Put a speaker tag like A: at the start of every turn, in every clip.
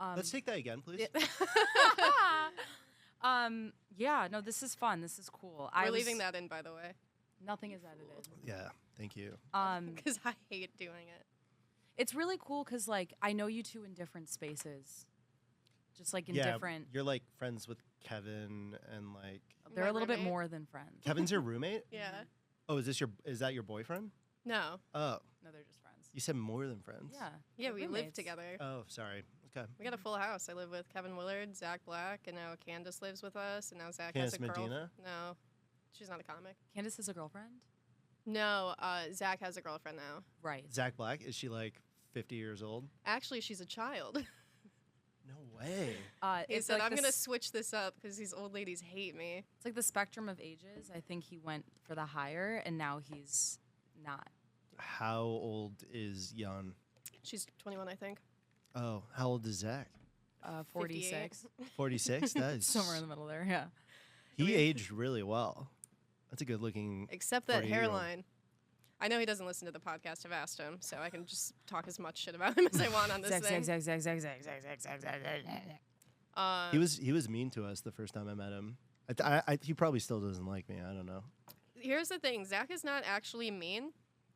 A: Let's take that again, please.
B: Yeah, no, this is fun. This is cool.
C: We're leaving that in, by the way.
B: Nothing is edited.
A: Yeah, thank you.
C: Because I hate doing it.
B: It's really cool because, like, I know you two in different spaces. Just, like, in different...
A: You're, like, friends with Kevin and, like...
B: They're a little bit more than friends.
A: Kevin's your roommate?
C: Yeah.
A: Oh, is that your boyfriend?
C: No.
A: Oh.
B: No, they're just friends.
A: You said more than friends?
B: Yeah.
C: Yeah, we live together.
A: Oh, sorry. Okay.
C: We got a full house. I live with Kevin Willard, Zach Black, and now Candace lives with us, and now Zach has a girl.
A: Medina?
C: No. She's not a comic.
B: Candace is a girlfriend?
C: No, Zach has a girlfriend now.
B: Right.
A: Zach Black, is she, like, 50 years old?
C: Actually, she's a child.
A: No way.
C: He said, like I'm going to switch this up because these old ladies hate me.
B: It's like the spectrum of ages. I think he went for the higher, and now he's not.
A: How old is Jan?
C: She's 21, I think.
A: Oh, how old is Zach?
B: 46.
A: 46? That is...
B: Somewhere in the middle there, yeah.
A: He aged really well. That's a good-looking...
C: Except that hairline. I know he doesn't listen to the podcast. I've asked him, so I can just talk as much shit about him as I want on this thing.
A: He was mean to us the first time I met him. He probably still doesn't like me. I don't know.
C: Here's the thing. Zach is not actually mean.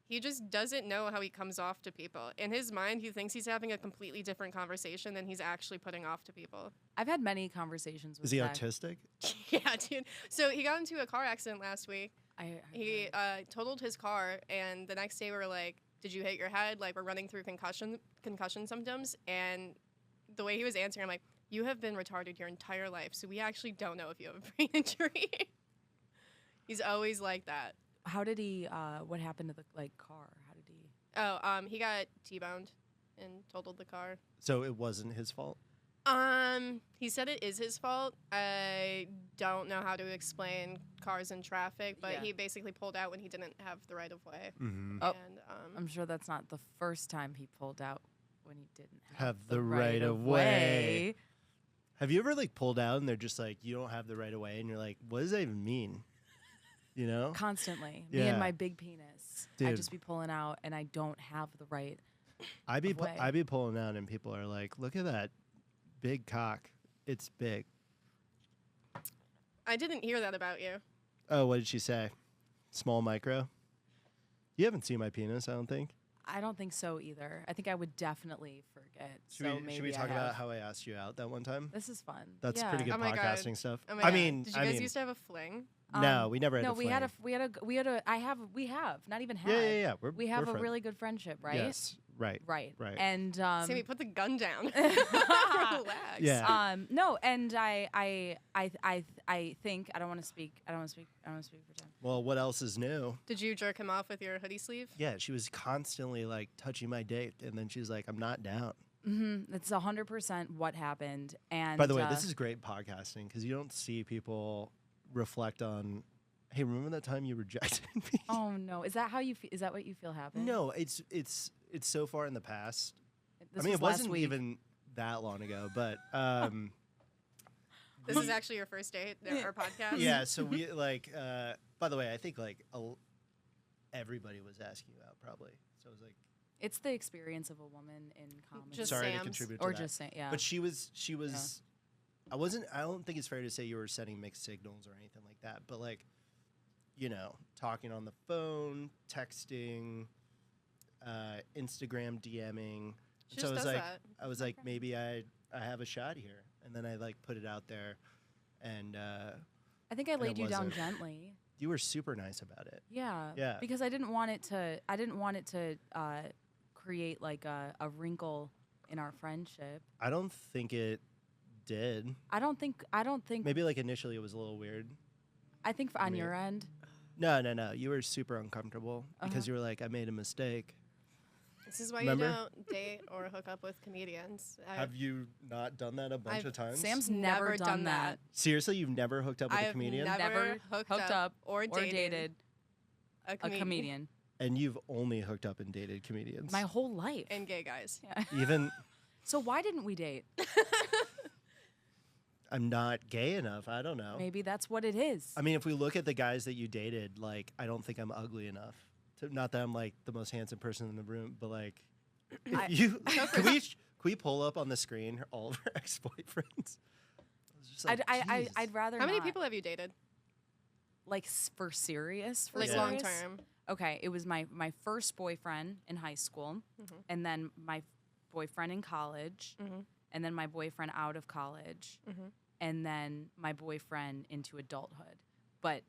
C: He just doesn't know how he comes off to people. In his mind, he thinks he's having a completely different conversation than he's actually putting off to people.
B: I've had many conversations with
A: Is he
B: Zach.
A: autistic?
C: Yeah, dude. So he got into a car accident last week. He totaled his car, and the next day we were like, did you hit your head? Like, we're running through concussion symptoms. And the way he was answering, I'm like, you have been retarded your entire life, so we actually don't know if you have a brain injury. He's always like that.
B: How did he, what happened to the, car? How did he?
C: Oh, he got T-boned and totaled the car.
A: So it wasn't his fault?
C: He said it is his fault. I don't know how to explain cars in traffic, but he basically pulled out when he didn't have the right of way.
A: Mm-hmm.
B: Oh, and, I'm sure that's not the first time he pulled out when he didn't
A: have the right of way. Have you ever, pulled out and they're just like, you don't have the right of way, and you're like, what does that even mean? You know?
B: Constantly.
A: Yeah.
B: Me and my big penis.
A: Dude.
B: I just be pulling out, and I don't have the right
A: I be pulling out, and people are like, look at that big cock. It's big.
C: I didn't hear that about you.
A: Oh, what did she say? Small micro? You haven't seen my penis, I don't think.
B: I don't think so either. I think I would definitely forget.
A: Should we talk about how I asked you out that one time?
B: This is fun.
A: That's pretty good podcasting stuff.
C: Oh my God. Did you guys used to have a fling?
A: No, we never had a fling.
B: We have not even had.
A: Yeah.
B: We have
A: we're
B: a really good friendship, right?
A: Yes. Right.
B: And
C: Sammy, put the gun down. Relax.
A: Yeah.
B: No, and I think I don't want to speak for Jen.
A: Well, what else is new?
C: Did you jerk him off with your hoodie sleeve?
A: Yeah, she was constantly touching my date, and then she's like, "I'm not down."
B: Mm-hmm. That's 100% what happened. And
A: by the way, this is great podcasting because you don't see people reflect on. Hey, remember that time you rejected me?
B: Oh no, is that how you feel? Is that what you feel happened?
A: No, it's so far in the past.
B: It
A: wasn't even that long ago, but
C: this is actually your first date, our podcast.
A: Yeah, so we by the way, I think everybody was asking you out probably. So it was like
B: it's the experience of a woman in comedy.
C: Just
A: sorry
C: Sam's.
A: to contribute
B: or
A: to that.
B: Just saying, yeah.
A: But she was I don't think it's fair to say you were sending mixed signals or anything like that, but talking on the phone, texting, Instagram DMing.
C: She so just does that.
A: I was like, maybe I have a shot here, and then I put it out there, and
B: I think I laid you down gently.
A: You were super nice about it.
B: Yeah.
A: Yeah.
B: Because I didn't want it to create a wrinkle in our friendship.
A: I don't think it did.
B: I don't think.
A: Maybe initially it was a little weird.
B: I think on your end.
A: No. You were super uncomfortable because you were like, I made a mistake.
C: This is why you don't date or hook up with comedians.
A: Have you not done that a bunch of times?
B: Sam's never done that.
A: Seriously, you've never hooked up with a comedian?
C: I've never hooked up or dated
B: a comedian.
A: And you've only hooked up and dated comedians?
B: My whole life.
C: And gay guys.
B: Yeah.
A: Even.
B: So why didn't we date?
A: I'm not gay enough. I don't know.
B: Maybe that's what it is.
A: I mean, if we look at the guys that you dated, I don't think I'm ugly enough. Not that I'm the most handsome person in the room, but can we pull up on the screen all of our ex-boyfriends?
B: I'd rather.
C: How many
B: not.
C: people have you dated?
B: Like for serious?
C: Like long term.
B: Okay, it was my first boyfriend in high school, and then my boyfriend in college, and then my boyfriend out of college, and then my boyfriend into adulthood. But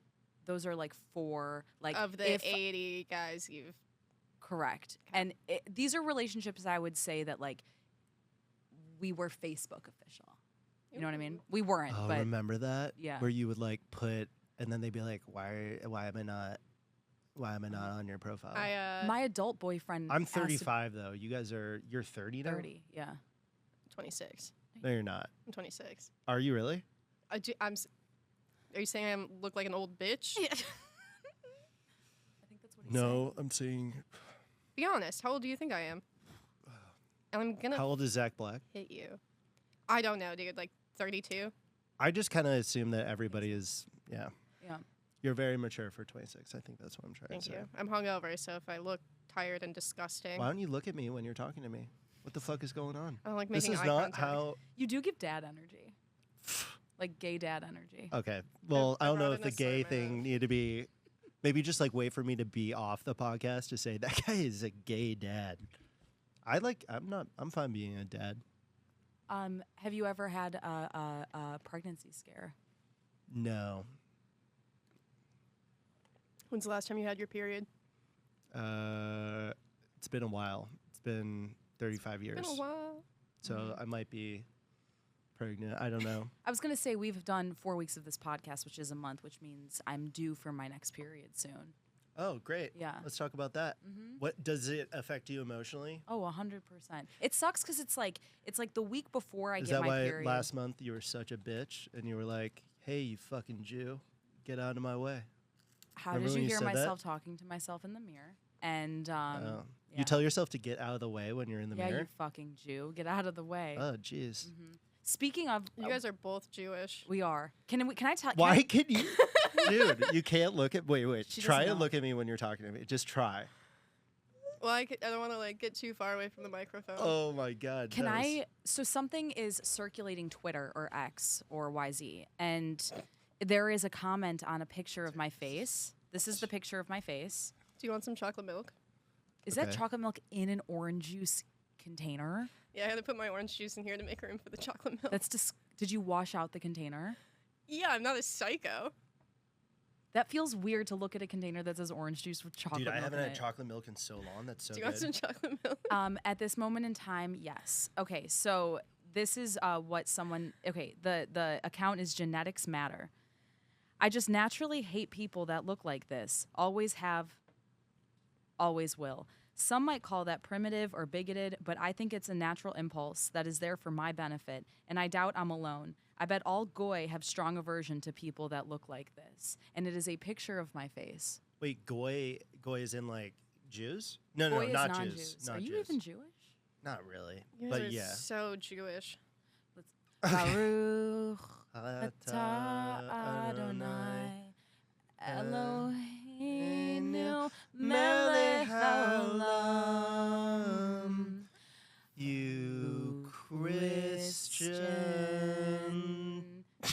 B: those are like 4 like
C: of the 80 guys you've.
B: Correct. Okay. And these are relationships I would say that like we were Facebook official. You know what I mean? We weren't.
A: Oh,
B: but
A: remember that?
B: Yeah.
A: Where you would like put, and then they'd be like, "Why am I not on your profile?"
B: My adult boyfriend.
A: I'm 35 though. You're 30 now.
B: 30. Yeah.
C: 26.
A: No, you're not.
C: I'm 26.
A: Are you really?
C: Are you saying I look like an old bitch?
B: Yeah. I think that's what he's saying.
A: No, I'm saying.
C: Be honest. How old do you think I am? And I'm gonna.
A: How old is Zach Black?
C: Hit you. I don't know, dude. Like 32.
A: I just kind of assume that everybody is. Yeah.
B: Yeah.
A: You're very mature for 26. I think that's what I'm trying
C: Thank
A: to say.
C: you. I'm hungover, so if I look tired and disgusting.
A: Why don't you look at me when you're talking to me? What the fuck is going on?
C: I don't like
A: This
C: making
A: is
C: eye
A: not
C: contact.
A: how.
B: You do give dad energy. Like gay dad energy.
A: Okay. Well, I don't know
C: brought
A: if the
C: in a
A: gay
C: sermon
A: thing
C: of-
A: needed to be. Maybe just like wait for me to be off the podcast to say that guy is a gay dad. I'm fine being a dad.
B: Have you ever had a pregnancy scare?
A: No.
C: When's the last time you had your period?
A: It's been a while. It's been 35 years.
C: Been a while.
A: So I might be pregnant. I don't know.
B: I was gonna say we've done 4 weeks of this podcast, which is a month, which means I'm due for my next period soon.
A: Oh, great.
B: Yeah.
A: Let's talk about that. What does it affect you emotionally?
B: Oh, 100%. It sucks because it's like the week before I
A: Is
B: get
A: that
B: my
A: why
B: period.
A: last month you were such a bitch and you were like, "Hey, you fucking Jew, get out of my way"?
B: How
A: Remember
B: did
A: when
B: you
A: you
B: hear
A: said that?
B: myself talking to myself in the mirror? And yeah.
A: You tell yourself to get out of the way when you're in the
B: yeah,
A: mirror.
B: you fucking Jew, get out of the way.
A: Oh, jeez.
B: Speaking of,
C: You guys are both Jewish.
B: we are. Can I tell?
A: Why can you, dude? You can't look at. Wait.
B: She
A: Try
B: doesn't
A: and
B: know.
A: look at me when you're talking to me. Just try.
C: Well, I don't want to like get too far away from the microphone.
A: Oh my God.
B: Can
A: that was-
B: I? So something is circulating Twitter or X or YZ, and there is a comment on a picture of my face. This is the picture of my face.
C: Do you want some chocolate milk?
B: Is that
A: Okay.
B: chocolate milk in an orange juice container?
C: Yeah, I had to put my orange juice in here to make room for the chocolate milk.
B: That's Did you wash out the container?
C: Yeah, I'm not a psycho.
B: That feels weird to look at a container that says orange juice with chocolate
A: Dude, I
B: milk
A: haven't
B: in
A: had
B: it.
A: chocolate milk in so long. That's so
C: Do you
A: good.
C: want some chocolate milk?
B: At this moment in time, yes. Okay, so this is what someone. Okay, the account is Genetics Matter. I just naturally hate people that look like this. Always have, always will. Some might call that primitive or bigoted, but I think it's a natural impulse that is there for my benefit, and I doubt I'm alone. I bet all goy have strong aversion to people that look like this, and it is a picture of my face.
A: Wait, goy is in like Jews? No,
B: Goy is
A: not
B: non-Jews.
A: Jews.
B: Are
A: Not
B: you
A: Jews.
B: even Jewish?
A: Not really,
C: You guys
A: but
C: are
A: yeah.
C: so Jewish.
B: Baruch
A: Ata
B: atah Adonai Eloheinu
A: melech
B: melech haolam.
A: You Christian. Are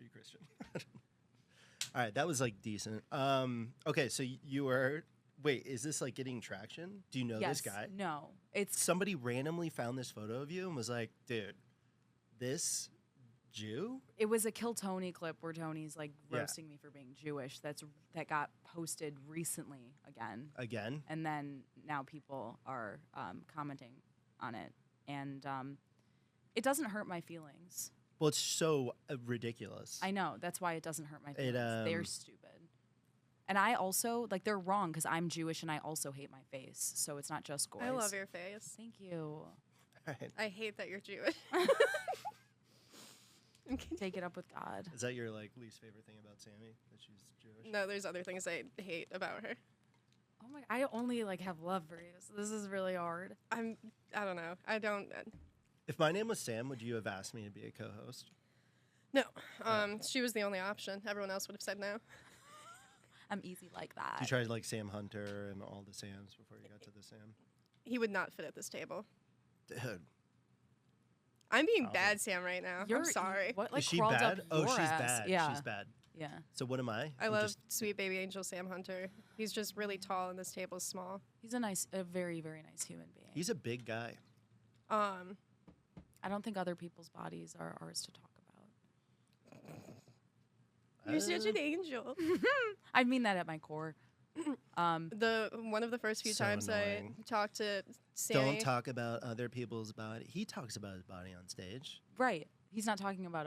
A: you Christian? All right, that was like decent. Okay, so you were. Wait, is this like getting traction? Do you know
B: Yes.
A: this guy?
B: No. It's
A: Somebody randomly found this photo of you and was like, "Dude, this Jew."
B: it was a Kill Tony clip where Tony's like
A: Yeah.
B: roasting me for being Jewish. That got posted recently again. And then now people are commenting on it, and it doesn't hurt my feelings.
A: Well, it's so ridiculous.
B: I know, that's why it doesn't hurt my
A: It,
B: feelings. They're stupid, and I also like they're wrong because I'm Jewish and I also hate my face. So it's not just goys.
C: I love your face.
B: Thank you.
A: Right.
C: I hate that you're Jewish. I'm kidding.
B: Take it up with God.
A: Is that your like least favorite thing about Sammy? That she's Jewish?
C: No, there's other things I hate about her.
B: Oh my! I only like have love for you. So this is really hard.
C: I don't know. I don't.
A: If my name was Sam, would you have asked me to be a co-host?
C: No. She was the only option. Everyone else would have said no.
B: I'm easy like that.
A: You tried like Sam Hunter and all the Sams before you got to the Sam.
C: He would not fit at this table.
A: Dude.
C: I'm being bad, Sam, right now. I'm sorry.
B: What, like,
A: Is she
B: crawled
A: bad?
B: Up
A: Oh,
B: your
A: she's
B: ass?
A: bad.
B: Yeah.
A: She's bad.
B: Yeah.
A: So what am I?
C: I love sweet baby angel Sam Hunter. He's just really tall and this table's small.
B: He's a very, very nice human being.
A: He's a big guy.
B: I don't think other people's bodies are ours to talk about.
C: You're such an angel.
B: I mean that at my core.
C: One of the first few
A: So
C: times
A: annoying.
C: I talked to Sammy.
A: Don't talk about other people's body. He talks about his body on stage.
B: Right. He's not talking about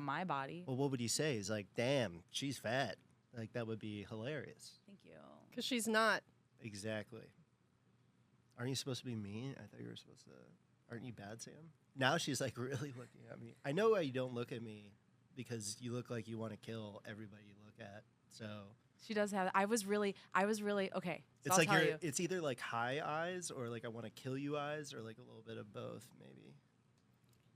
B: my body.
A: Well, what would he say? He's like, damn, she's fat. Like, that would be hilarious.
B: Thank you.
C: Because she's not.
A: Exactly. Aren't you supposed to be mean? I thought you were supposed to. Aren't you bad, Sam? Now she's like really looking at me. I know why you don't look at me because you look like you want to kill everybody you look at. So
B: She does have. I was really okay. So
A: it's
B: I'll
A: like
B: tell you.
A: it's either like high eyes or like I want to kill you eyes or like a little bit of both maybe.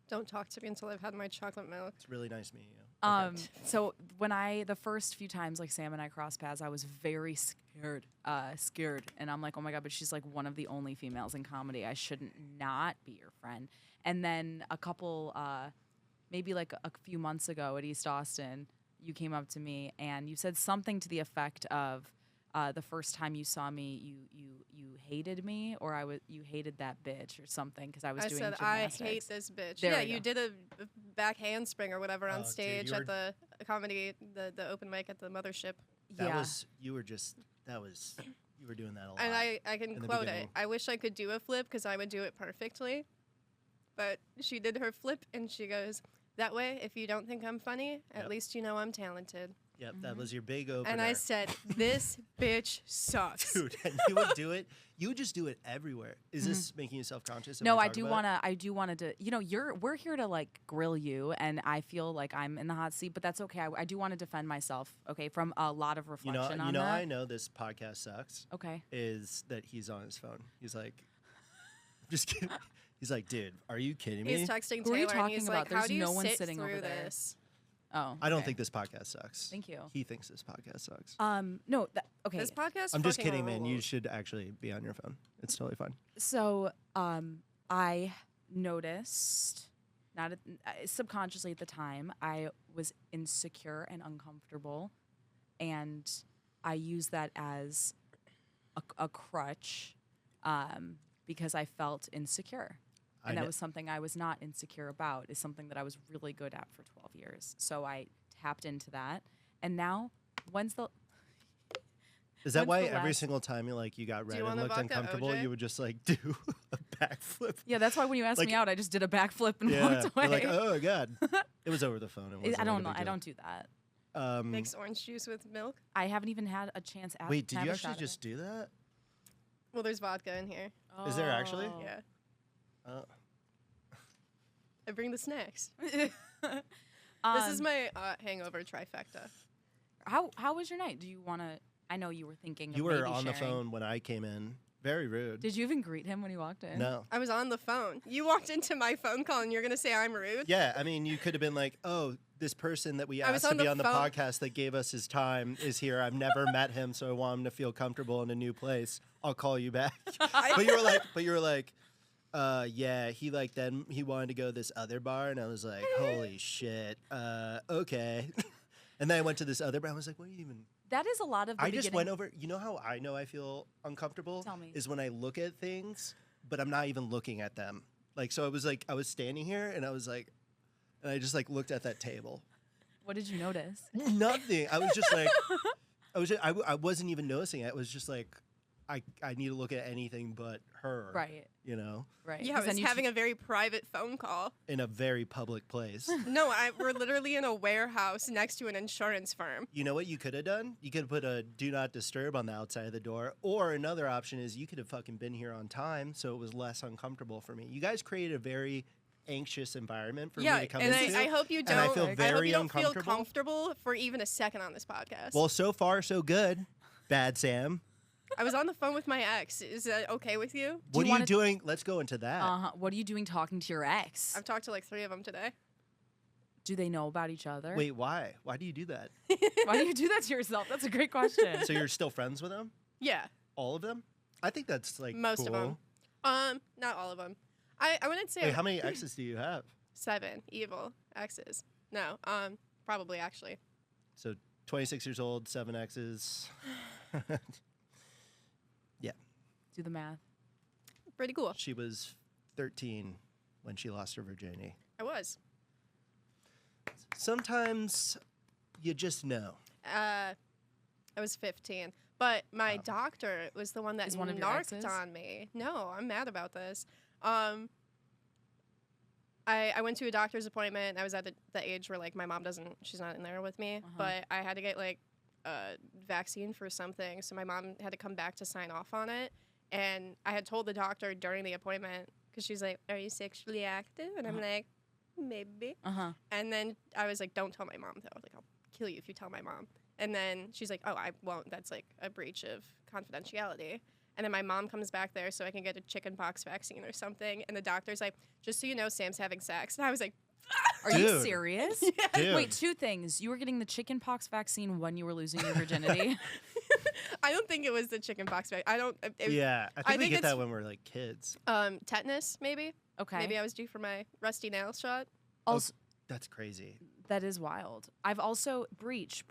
C: Don't talk to me until I've had my chocolate milk.
A: It's really nice meeting you. Okay.
B: So when the first few times like Sam and I crossed paths, I was very scared, and I'm like, oh my god, but she's like one of the only females in comedy. I shouldn't not be your friend. And then a couple, maybe like a few months ago at East Austin, you came up to me and you said something to the effect of, the first time you saw me, you hated me, or you hated that bitch or something because I was doing
C: said,
B: gymnastics.
C: I hate this bitch.
B: There
C: yeah,
B: we
C: you
B: go.
C: did a back handspring or whatever on
A: Oh, dude,
C: stage
A: you
C: at
A: were-
C: the comedy, the open mic at the Mothership.
A: That
B: Yeah.
A: was you were doing that a lot.
C: And I can
A: in the
C: quote it.
A: beginning.
C: I wish I could do a flip because I would do it perfectly. But she did her flip and she goes, that way, if you don't think I'm funny, at
A: Yep.
C: least you know I'm talented.
A: Yep, that was your big opener.
C: And I said, this bitch sucks.
A: dude, and you would do it. You would just do it everywhere. Is this making you self-conscious? if
B: No,
A: we
B: I
A: talk
B: do
A: about it?
B: I do wanna do. You know, we're here to like grill you, and I feel like I'm in the hot seat, but that's okay. I do want to defend myself, okay, from a lot of
A: You know,
B: reflection on
A: you know,
B: that.
A: I know this podcast sucks.
B: Okay.
A: Is that he's on his phone? He's like, just kidding. He's like, dude, are you kidding me?
C: He's texting
B: Who are you
C: Taylor and he's
B: talking
C: like,
B: about?
C: how
B: There's
C: do you
B: no one
C: sit
B: sitting over
C: through
B: there.
C: this?
B: Oh,
A: I don't
B: okay.
A: think this podcast sucks.
B: Thank you.
A: He thinks this podcast sucks.
B: No, okay.
C: This podcast
A: I'm just
C: fucking
A: kidding, man. You
C: rules.
A: should actually be on your phone. It's totally fine.
B: So, I noticed, not subconsciously at the time, I was insecure and uncomfortable, and I used that as a crutch, because I felt insecure. And that was something I was not insecure about. Is something that I was really good at for 12 years. So I tapped into that, and now,
A: Is that
B: When's
A: why
B: the
A: every
B: last-
A: single time you got red
C: you
A: and
C: want a
A: looked
C: vodka,
A: uncomfortable,
C: OJ?
A: you would just like do a backflip?
B: Yeah, that's why when you asked
A: Like-
B: me out, I just did a backflip and
A: Yeah,
B: walked away.
A: you're like, oh god, it was over the phone. It wasn't
B: I don't
A: like a
B: know.
A: big
B: I
A: deal.
B: don't do that.
C: Mix orange juice with milk.
B: I haven't even had a chance.
A: Wait,
B: to
A: did
B: have
A: you
B: a
A: actually
B: shot of
A: just
B: it.
A: do that?
C: Well, there's vodka in here.
A: Is there actually?
B: Oh.
C: Yeah.
A: Oh.
C: I bring the snacks.
B: This
C: This is my hangover trifecta.
B: How was your night? Do you want to? I know you were thinking.
A: You
B: of
A: were
B: maybe
A: on the
B: sharing.
A: phone when I came in. Very rude.
B: Did you even greet him when he walked in?
A: No.
C: I was on the phone. You walked into my phone call and you're going to say I'm rude?
A: Yeah, I mean, you could have been like, oh, this person that we
C: I was
A: asked to
C: on
A: be
C: the
A: on the
C: phone.
A: podcast that gave us his time is here. I've never met him, so I want him to feel comfortable in a new place. I'll call you back. but you were like, yeah, he wanted to go to this other bar, and I was like, holy shit, okay. And then I went to this other bar. I was like, what are you even?
B: That is a lot of. The
A: I just
B: beginning.
A: went over. You know how I know I feel uncomfortable?
B: Tell me.
A: Is when I look at things, but I'm not even looking at them. Like, so it was like I was standing here, and I was like, and I just like looked at that table.
B: What did you notice?
A: Nothing. I was just like, I wasn't even noticing it. It was just like, I need to look at anything but her.
B: Right.
A: You know,
B: Right.
C: Yeah, I
B: 'Cause then
C: was
B: you
C: having a very private phone call.
A: in a very public place.
C: No, we're literally in a warehouse next to an insurance firm.
A: You know what you could have done? You could have put a do not disturb on the outside of the door. Or another option is you could have fucking been here on time so it was less uncomfortable for me. You guys created a very anxious environment for me to come
C: and
A: into.
C: I hope you don't.
A: and I feel
C: hope
A: very
C: you don't feel
A: uncomfortable.
C: comfortable for even a second on this podcast.
A: Well, so far, so good. Bad Sam.
C: I was on the phone with my ex. Is that okay with you?
A: What
B: you
A: are you
B: wanna-
A: doing? Let's go into that.
B: What are you doing talking to your ex?
C: I've talked to like 3 of them today.
B: Do they know about each other?
A: Wait, why? Why do you do that?
B: Why do you do that to yourself? That's a great question.
A: So you're still friends with them?
C: Yeah.
A: All of them? I think that's like
C: Most
A: cool.
C: of them. Not all of them. I wouldn't say.
A: Wait, how many exes do you have?
C: 7 evil exes. No, probably actually.
A: So 26 years old, 7 exes. Yeah.
B: Do the math.
C: Pretty cool.
A: She was 13 when she lost her virginity.
C: I was.
A: Sometimes you just know.
C: I was 15. But my doctor was the one that
B: Is one of your
C: narked
B: exes?
C: on me. No, I'm mad about this. I went to a doctor's appointment. I was at the age where, like, my mom she's not in there with me. But I had to get, like, a vaccine for something. So my mom had to come back to sign off on it. And I had told the doctor during the appointment, because she's like, are you sexually active? And I'm like, maybe. And then I was like, don't tell my mom, though. Like, I'll kill you if you tell my mom. And then she's like, oh, I won't. That's, like, a breach of confidentiality. And then my mom comes back there so I can get a chickenpox vaccine or something. And the doctor's like, just so you know, Sam's having sex. And I was like,
B: Are you serious?
C: Yeah.
A: Dude.
B: Wait, 2 things. You were getting the chickenpox vaccine when you were losing your virginity.
C: I don't think it was the chickenpox vaccine. I don't.
A: Yeah, I think we get that when we're like kids.
C: Tetanus, maybe.
B: Okay.
C: Maybe I was due for my rusty nail shot.
B: Also,
A: That's crazy.
B: that is wild. I've also breach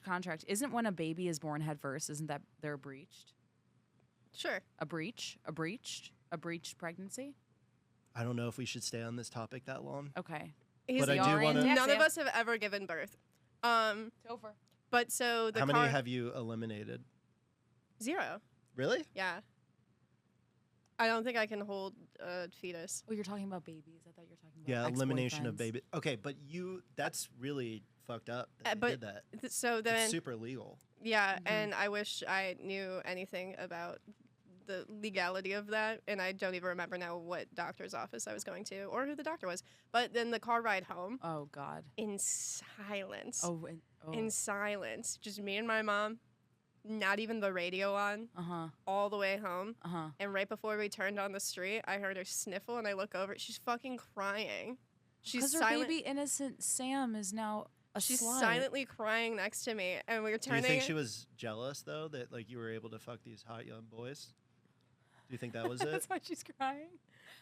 B: contract. Isn't when a baby is born head first? Isn't that they're breached?
C: Sure.
B: A breached pregnancy.
A: I don't know if we should stay on this topic that long.
B: Okay.
A: But I do want to.
C: None of us have ever given birth.
B: Over.
C: But so the
A: How many have you eliminated?
C: 0.
A: Really?
C: Yeah. I don't think I can hold a fetus.
B: Oh, you're talking about babies. I thought you were talking about
A: Yeah, elimination of
B: ex-boyfriends.
A: baby. Okay, but that's really fucked up that they did that.
C: So then,
A: It's super legal.
C: yeah, and I wish I knew anything about the legality of that, and I don't even remember now what doctor's office I was going to or who the doctor was. But then the car ride home,
B: Oh God.
C: in silence,
B: Oh.
C: in silence, just me and my mom, not even the radio on, all the way home. And right before we turned on the street, I heard her sniffle, and I look over. She's fucking crying. She's
B: Because her
C: silent.
B: baby innocent Sam is now a
C: She's
B: slut.
C: silently crying next to me, and we were
A: Do you
C: turning.
A: think she was jealous though that like you were able to fuck these hot young boys? Do you think that was it?
B: That's why she's crying.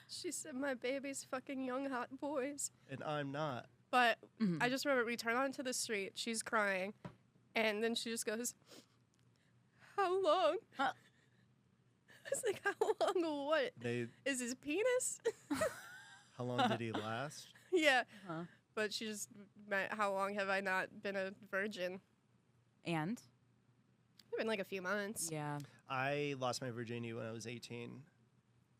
C: She said, "My baby's fucking young hot boys."
A: And I'm not.
C: But I just remember we turn onto the street. She's crying, and then she just goes, "How long?" I was like, "How long? What is his penis?"
A: How long did he last?
C: Yeah. But she just meant, how long have I not been a virgin?
B: And?
C: It's been like a few months.
B: Yeah.
A: I lost my virginity when I was 18,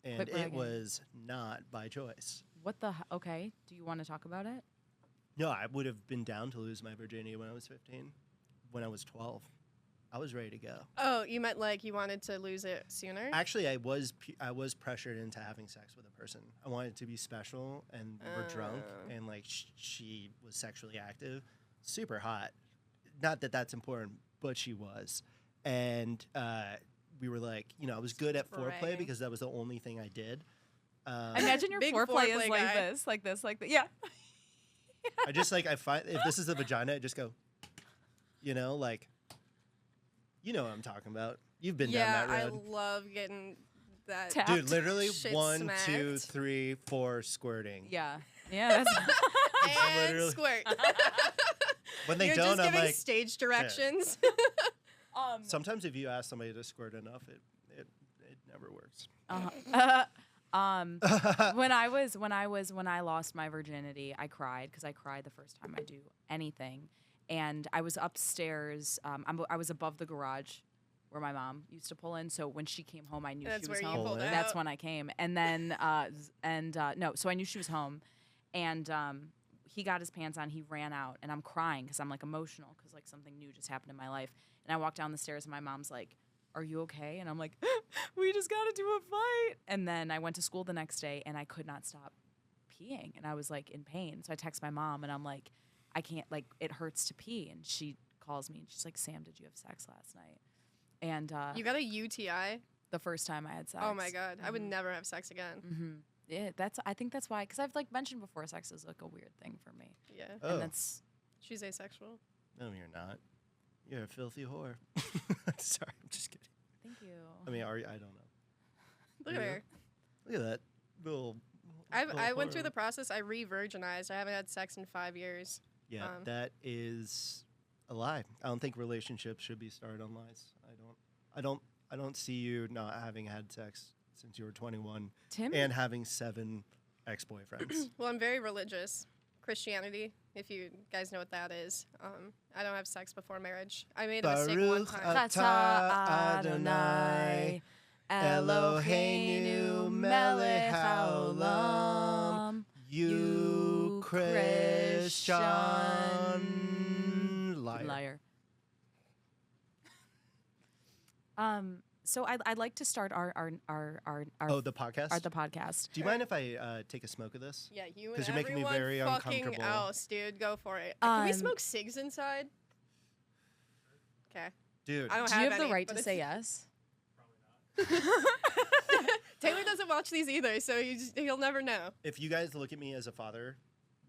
A: and
B: Quit
A: it
B: bragging.
A: was not by choice.
B: What the? Okay. Do you want to talk about it?
A: No, I would have been down to lose my virginity when I was 15. When I was 12, I was ready to go.
C: Oh, you meant like you wanted to lose it sooner?
A: Actually, I was pressured into having sex with a person. I wanted to be special, and we were drunk, and like she was sexually active, super hot. Not that that's important, but she was, and we were like, I was good at foreplay
C: Spraying.
A: because that was the only thing I did.
B: Imagine your
C: Big
B: foreplay is
C: foreplay
B: like
C: guy.
B: this, like this, like that. Yeah.
A: I just I find if this is the vagina, I just go, like, what I'm talking about. You've been
C: yeah,
A: down that
C: I
A: road.
C: love getting that.
B: Tap.
A: Dude, literally
C: Shit
A: 1, 2,
C: smacked.
A: 3, 4 squirting.
B: Yeah. Yeah. That's
C: And
A: literally-
C: squirt.
A: When they
C: You're
A: don't,
C: just
A: I'm
C: giving
A: like,
C: stage directions.
A: sometimes if you ask somebody to squirt enough, it never works.
B: when I lost my virginity, I cried because I cried the first time I do anything, and I was upstairs. I was above the garage where my mom used to pull in. So when she came home, I knew
C: That's
B: she was
C: where you
B: home.
C: pulled
B: That's
C: out.
B: when I came, and then so I knew she was home, and he got his pants on. He ran out, and I'm crying because I'm like emotional because like something new just happened in my life. And I walked down the stairs, and my mom's like, "Are you okay?" And I'm like, "We just got to do a fight." And then I went to school the next day, and I could not stop peeing, and I was like in pain. So I text my mom, and I'm like, "I can't, like, it hurts to pee." And she calls me, and she's like, "Sam, did you have sex last night?" And
C: You got a UTI?
B: the first time I had sex.
C: Oh my god, I would never have sex again.
B: Yeah, I think that's why, because I've like mentioned before, sex is like a weird thing for me.
C: Yeah.
A: Oh,
B: And that's
C: She's asexual.
A: no, you're not. You're a filthy whore. Sorry, I'm just kidding.
B: Thank you.
A: I mean, I don't know.
C: Look at her.
A: Look at that little.
C: I went through the process. I re-virginized. I haven't had sex in 5 years.
A: Yeah, that is a lie. I don't think relationships should be started on lies. I don't see you not having had sex since you were 21
B: Timmy?
A: and having 7 ex-boyfriends.
C: Well, I'm very religious. Christianity, if you guys know what that is. I don't have sex before marriage. I made a mistake one time.
A: Atah Adonai Eloheinu melech haolam. You Christian liar.
B: So I'd like to start our
A: the podcast.
B: The podcast.
A: Do you mind if I take a smoke of this?
C: Yeah, you and
A: 'Cause you're making me
C: everyone
A: very
C: fucking
A: uncomfortable.
C: else, dude. Go for it. Can we smoke cigs inside? Okay.
A: Dude,
C: I don't
B: Do
C: have
B: you have the
C: any,
B: right
C: but
B: to
C: if-
B: say yes?
C: Taylor doesn't watch these either, so he'll never know.
A: if you guys look at me as a father,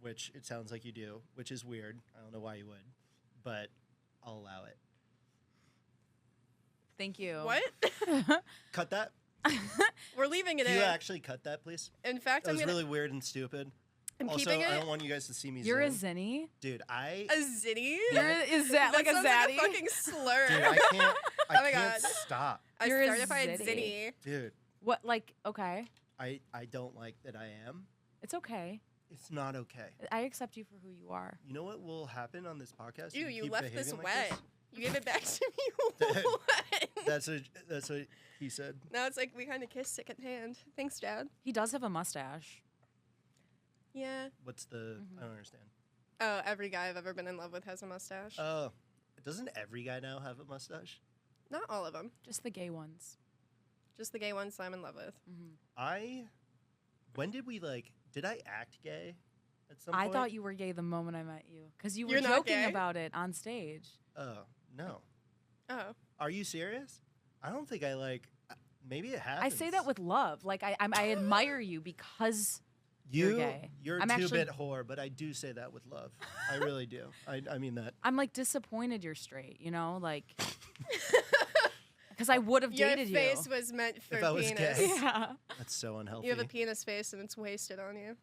A: which it sounds like you do, which is weird. I don't know why you would, but I'll allow it.
B: Thank you.
C: What?
A: Cut that.
C: We're leaving it
A: Can you
C: in.
A: actually cut that, please?
C: In fact,
A: That
C: I'm
A: was
C: gonna.
A: really weird and stupid.
C: I'm
A: Also,
C: keeping
A: I
C: it.
A: don't want you guys to see me
B: You're a
A: zoom.
B: zinny.
A: Dude,
C: A zitty?
B: Is that like a
C: sounds
B: zaddy?
C: like a fucking slur.
A: Dude, I can't.
C: Oh
A: I
C: my
A: can't
C: God.
A: stop.
C: A
B: You're a
C: certified
B: zitty.
C: zitty.
A: Dude,
B: What, like, okay.
A: I don't like that I am.
B: It's okay.
A: It's not okay.
B: I accept you for who you are.
A: You know what will happen on this podcast?
C: Ew,
A: if
C: you
A: keep
C: left this
A: behaving
C: wet.
A: like
C: You gave it back to me wet.
A: That's what he said.
C: Now it's like we kind of kiss secondhand. Thanks, Dad.
B: He does have a mustache.
C: Yeah.
A: What's the? I don't understand.
C: Oh, every guy I've ever been in love with has a mustache.
A: Oh, doesn't every guy now have a mustache?
C: Not all of them.
B: Just the gay ones.
C: Just the gay ones I'm in love with.
A: When did we did I act gay at some
B: I
A: point?
B: thought you were gay the moment I met you. Because you were
C: You're not
B: joking
C: gay?
B: about it on stage.
A: Oh, no.
C: Oh.
A: Are you serious? I don't think maybe it
B: I
A: happens.
B: say that with love. Like, I admire you because you're gay.
A: You're
B: I'm
A: a
B: actually-
A: two-bit whore, but I do say that with love. I really do. I mean that.
B: I'm, like, disappointed you're straight, you know? Like, because I would have
C: Your
B: dated
C: face
B: you.
C: was meant for
A: If I was
C: penis.
A: gay.
B: Yeah.
A: That's so unhealthy.
C: You have a penis face and it's wasted on you.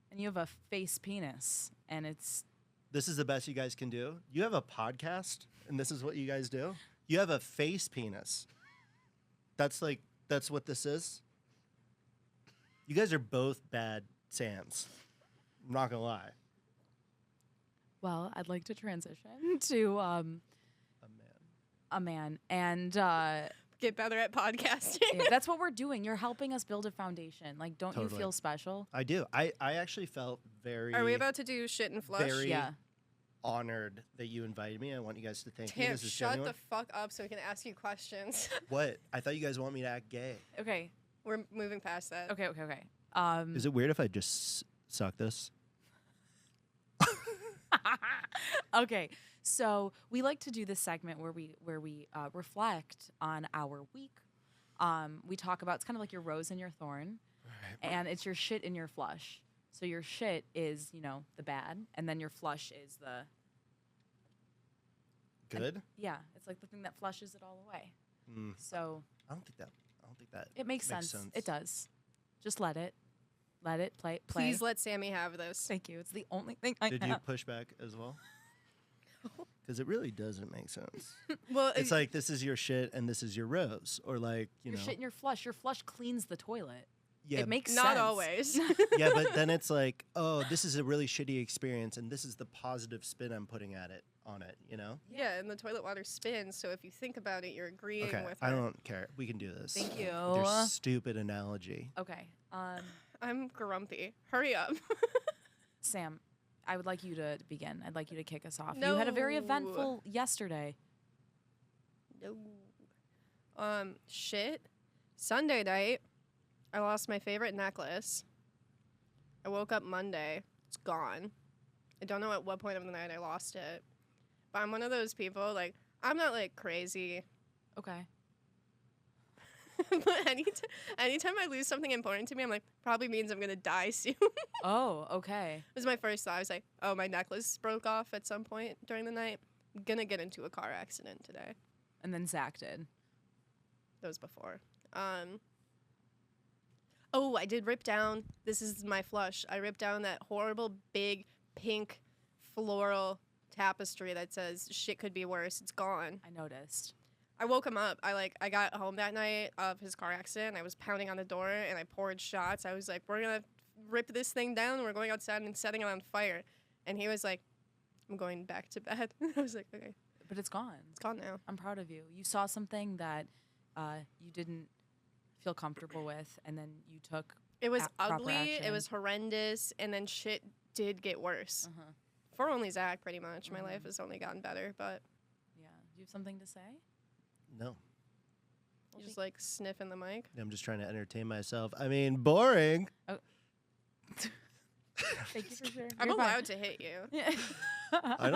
B: And you have a face penis. And it's...
A: This is the best you guys can do. You have a podcast, and this is what you guys do. You have a face penis. That's what this is. You guys are both bad Sams. I'm not gonna lie.
B: Well, I'd like to transition to
A: A man.
B: a man. And
C: Get better at podcasting.
B: yeah, that's what we're doing. You're helping us build a foundation. Like, don't you
A: Totally.
B: feel special?
A: I do. I actually felt very
C: Are we about to do shit and flush?
A: Very-
B: Yeah.
A: honored that you invited me. I want you guys to thank me.
C: Damn,
A: This is
C: shut
A: genuine.
C: the fuck up so we can ask you questions.
A: What? I thought you guys want me to act gay.
B: Okay.
C: We're moving past that.
B: Okay.
A: Is it weird if I just suck this?
B: Okay, so we like to do this segment where we reflect on our week. We talk about, it's kind of like your rose and your thorn, and it's your shit and your flush. So your shit is, the bad, and then your flush is the
A: Good?
B: yeah. It's like the thing that flushes it all away. So
A: I don't think that
B: it makes sense. It does. Just let it play.
C: Please let Sammy have this.
B: Thank you. It's the only thing I
A: Did
B: have.
A: you push back as well? Because it really doesn't make sense.
C: Well,
A: It's like this is your shit and this is your rose, or you
B: Your
A: know.
B: shit and your flush. Your flush cleans the toilet.
A: Yeah,
B: It makes
C: not
B: sense.
C: always.
A: yeah, but then it's like, oh, this is a really shitty experience, and this is the positive spin I'm putting on it.
C: Yeah, and the toilet water spins, so if you think about it, you're agreeing
A: Okay,
C: with her.
A: I don't care. We can do this.
B: Thank you.
A: Your stupid analogy.
B: Okay.
C: I'm grumpy. Hurry up.
B: Sam, I would like you to begin. I'd like you to kick us off. You had a very
C: No.
B: eventful yesterday.
C: No. Shit. Sunday night, I lost my favorite necklace. I woke up Monday. It's gone. I don't know at what point of the night I lost it. But I'm one of those people, I'm not, crazy.
B: Okay.
C: But anytime I lose something important to me, I'm like, probably means I'm going to die soon.
B: Oh, okay.
C: It was my first thought. I was like, oh, my necklace broke off at some point during the night. I'm going to get into a car accident today.
B: And then Zach did.
C: those before. Oh, I did rip down. This is my flush. I ripped down that horrible big pink floral tapestry that says "shit could be worse." It's gone.
B: I noticed.
C: I woke him up. I got home that night of his car accident. I was pounding on the door and I poured shots. I was like, "We're gonna rip this thing down. We're going outside and setting it on fire." And he was like, "I'm going back to bed." I was like, "Okay."
B: But it's gone.
C: It's gone now.
B: I'm proud of you. You saw something that you didn't feel comfortable with, and then you took.
C: It was
B: proper
C: ugly.
B: action.
C: It was horrendous, and then shit did get worse. For only Zach, pretty much. My life has only gotten better, but.
B: Yeah. Do you have something to say?
A: No.
C: You just like sniffing the mic.
A: I'm just trying to entertain myself. I mean, boring.
B: Oh. Thank you for sharing.
C: I'm allowed to hit you.
B: Yeah.
A: I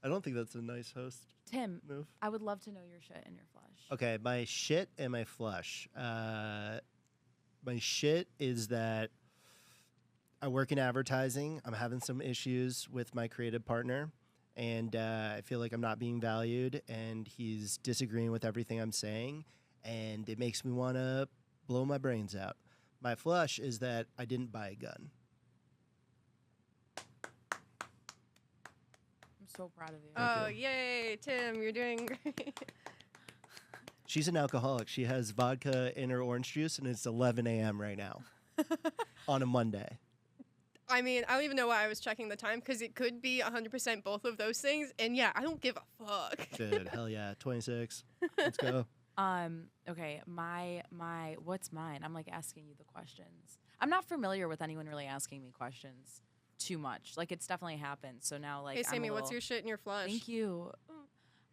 A: don't think that's a nice host
B: Tim,
A: move.
B: I would love to know your shit and your flush.
A: Okay, my shit and my flush. My shit is that I work in advertising. I'm having some issues with my creative partner, and I feel like I'm not being valued, and he's disagreeing with everything I'm saying, and it makes me want to blow my brains out. My flush is that I didn't buy a gun.
B: I'm so proud of you.
C: Oh, yay, Tim, you're doing great.
A: She's an alcoholic. She has vodka in her orange juice, and it's 11 a.m. right now on a Monday.
C: I mean, I don't even know why I was checking the time, because it could be 100% both of those things. And yeah, I don't give a fuck.
A: Dude, hell yeah. 26. Let's go.
B: Okay, my what's mine? I'm like asking you the questions. I'm not familiar with anyone really asking me questions too much. Like, it's definitely happened. So now, like,
C: Hey, Sammy, what's your shit in your flush?
B: Thank you.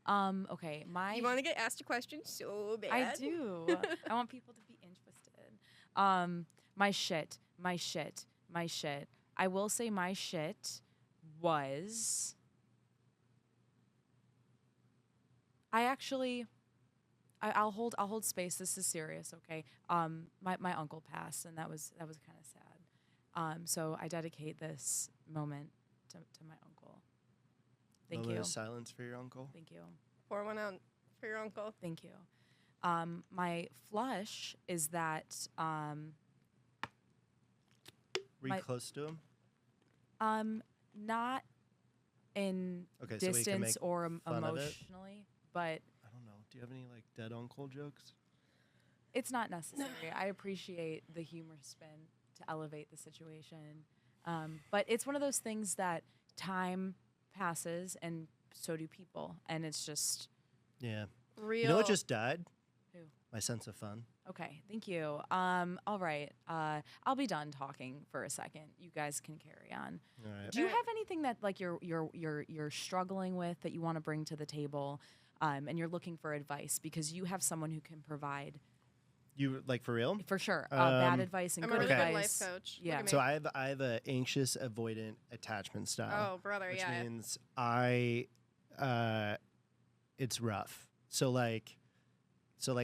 B: Okay, my.
C: You want to get asked a question so bad?
B: I do. I want people to be interested. My shit. I will say my shit was. I'll hold space. This is serious, okay? My uncle passed, and that was kind of sad. So I dedicate this moment to my uncle. Thank
A: Moment
B: you.
A: of silence for your uncle.
B: Thank you.
C: Pour one out for your uncle.
B: Thank you. My flush is that
A: Were you close to him?
B: not in
A: Okay, so we can
B: distance
A: make
B: or
A: fun of it?
B: emotionally, but
A: I don't know. Do you have any like dead uncle jokes?
B: it's not necessary. I appreciate the humor spin to elevate the situation. But it's one of those things that time passes and so do people. And it's just,
A: Yeah.
C: Real.
A: You know what just died?
B: Who?
A: My sense of fun.
B: okay, thank you. All right. I'll be done talking for a second. You guys can carry on.
A: All right.
B: Do you have anything that like you're struggling with that you want to bring to the table, and you're looking for advice because you have someone who can provide
A: You like for real?
B: for sure bad advice and
C: I'm
B: good
C: a really good
B: advice.
C: life coach. Look
B: Yeah.
C: at me.
A: So I have a anxious avoidant attachment style.
C: Oh, brother,
A: which
C: yeah.
A: means it's rough. So like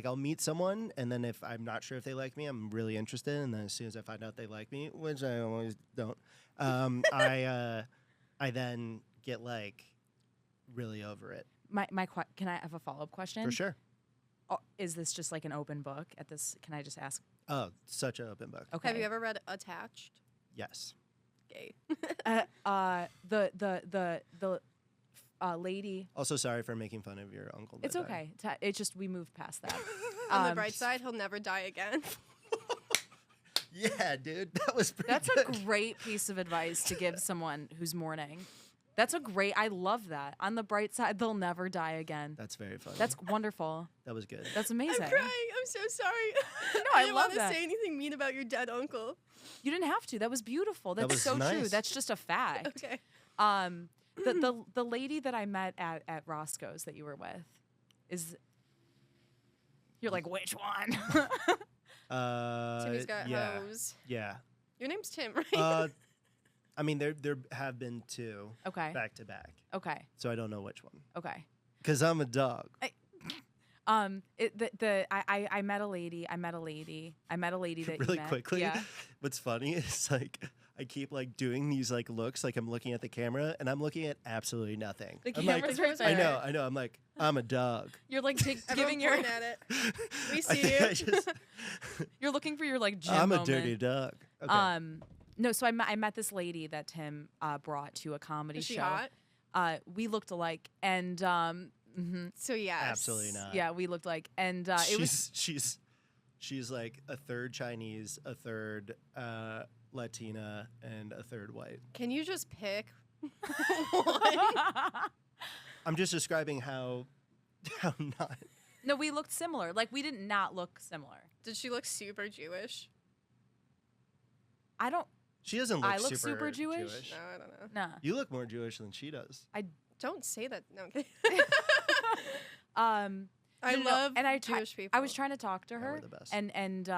A: I'll meet someone, and then if I'm not sure if they like me, I'm really interested, and then as soon as I find out they like me, which I always don't, I then get like really over it.
B: Can I have a follow-up question?
A: For sure.
B: Oh, is this just like an open book at this? Can I just ask?
A: Oh, such an open book.
B: Okay.
C: Have you ever read Attached?
A: Yes.
C: Gay.
B: The lady.
A: Also, sorry for making fun of your uncle. that
B: It's
A: died.
B: okay. It's just we moved past that.
C: On the bright side, he'll never die again.
A: Yeah, dude, that was pretty
B: That's
A: good.
B: a great piece of advice to give someone who's mourning. That's a great. I love that. On the bright side, they'll never die again.
A: That's very funny.
B: That's wonderful.
A: That was good.
B: That's amazing.
C: I'm crying. I'm so sorry.
B: No,
C: I
B: I
C: didn't
B: love
C: want to
B: that.
C: say anything mean about your dead uncle.
B: You didn't have to. That was beautiful.
A: That
B: That's
A: was
B: so true.
A: nice.
B: That's just a fact.
C: Okay.
B: The lady that I met at Roscoe's that you were with is. You're like, which one?
C: Timmy's got
A: yeah.
C: hose.
A: Yeah.
C: Your name's Tim, right?
A: I mean, there have been two
B: Okay.
A: back to back,
B: Okay.
A: so I don't know which one.
B: Okay.
A: Because I'm a dog.
B: I met a lady that you
A: Really
B: met.
A: quickly,
B: Yeah.
A: what's funny is like I keep like doing these like looks, like I'm looking at the camera, and I'm looking at absolutely nothing.
B: The
A: I'm
B: camera's
A: like,
B: right there.
A: I know. I'm like, I'm a dog.
B: You're like giving
C: Everyone
B: your.
C: point at it. We
A: I
C: see
A: think
C: you.
A: I just,
B: You're looking for your like gym
A: I'm a
B: moment.
A: dirty dog. Okay.
B: No, so I met this lady that Tim brought to a comedy
C: Is she
B: show.
C: hot?
B: We looked alike, and
C: So yes.
A: Absolutely not.
B: yeah, we looked like, and it was
A: she's like a third Chinese, a third Latina, and a third white.
C: Can you just pick one?
A: I'm just describing how not.
B: no, we looked similar. Like we did not look similar.
C: Did she look super Jewish?
B: I don't.
A: She doesn't look
B: I look super Jewish?
C: No, I don't know.
B: Nah.
A: You look more Jewish than she does.
C: Don't say that. No. I'm kidding.
B: I
C: I love
B: and
C: Jewish people.
B: I was trying to talk to
A: Yeah,
B: her,
A: we're the best.
B: and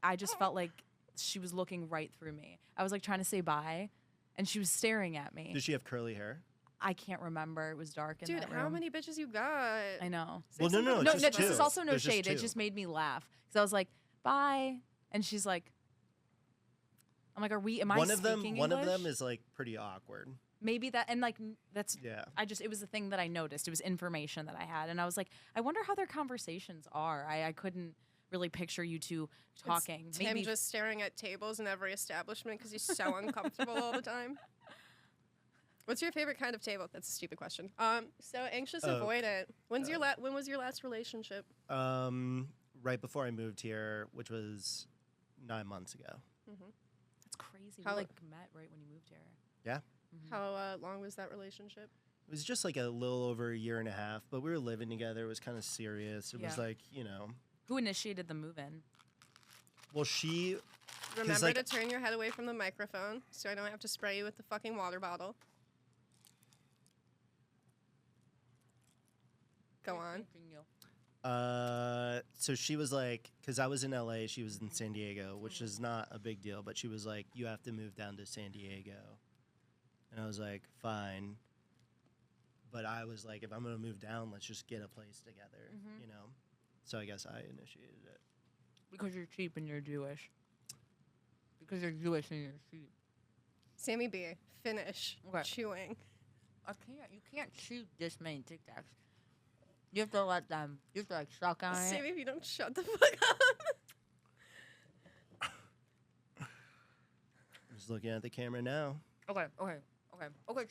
B: I just felt like she was looking right through me. I was like trying to say bye, and she was staring at me.
A: Does she have curly hair?
B: I can't remember. It was dark in
C: Dude,
B: that
C: how
B: room.
C: many bitches you got?
B: I know.
C: Say
A: Well, no,
C: something.
A: no,
B: No,
A: it's
B: no,
A: just
B: this
A: two.
B: is also no
A: There's
B: shade. It
A: two.
B: just made me laugh because I was like, "Bye," and she's like, "I'm like, are we? Am I
A: One of
B: speaking
A: them
B: English?"
A: is like pretty awkward.
B: Maybe that, and like that's.
A: Yeah.
B: It was the thing that I noticed. It was information that I had, and I was like, I wonder how their conversations are. I couldn't really picture you two talking.
C: It's Tim just staring at tables in every establishment because he's so uncomfortable all the time. What's your favorite kind of table? That's a stupid question. So anxious avoidant. When was your last relationship?
A: Right before I moved here, which was 9 months ago.
B: That's crazy.
C: How-
B: we like met right when you moved here.
A: Yeah.
C: How long was that relationship?
A: It was just like a little over a year and a half, but we were living together. It was kind of serious. It was
B: Yeah.
A: like, you know.
B: Who initiated the move-in?
A: Well, she.
C: Remember
A: like-
C: to turn your head away from the microphone so I don't have to spray you with the fucking water bottle. Go on.
A: So she was like, because I was in LA, she was in San Diego, which is not a big deal, but she was like, you have to move down to San Diego. And I was like, fine. But I was like, if I'm going to move down, let's just get a place together, you know? So I guess I initiated it.
B: Because you're cheap and you're Jewish. Because you're Jewish and you're cheap.
C: Sammy B, finish chewing.
B: You can't chew this many Tic Tacs. You have to let them. You have to like suck on
C: Sammy,
B: it.
C: if you don't shut the fuck up.
A: I'm just looking at the camera now.
B: Okay.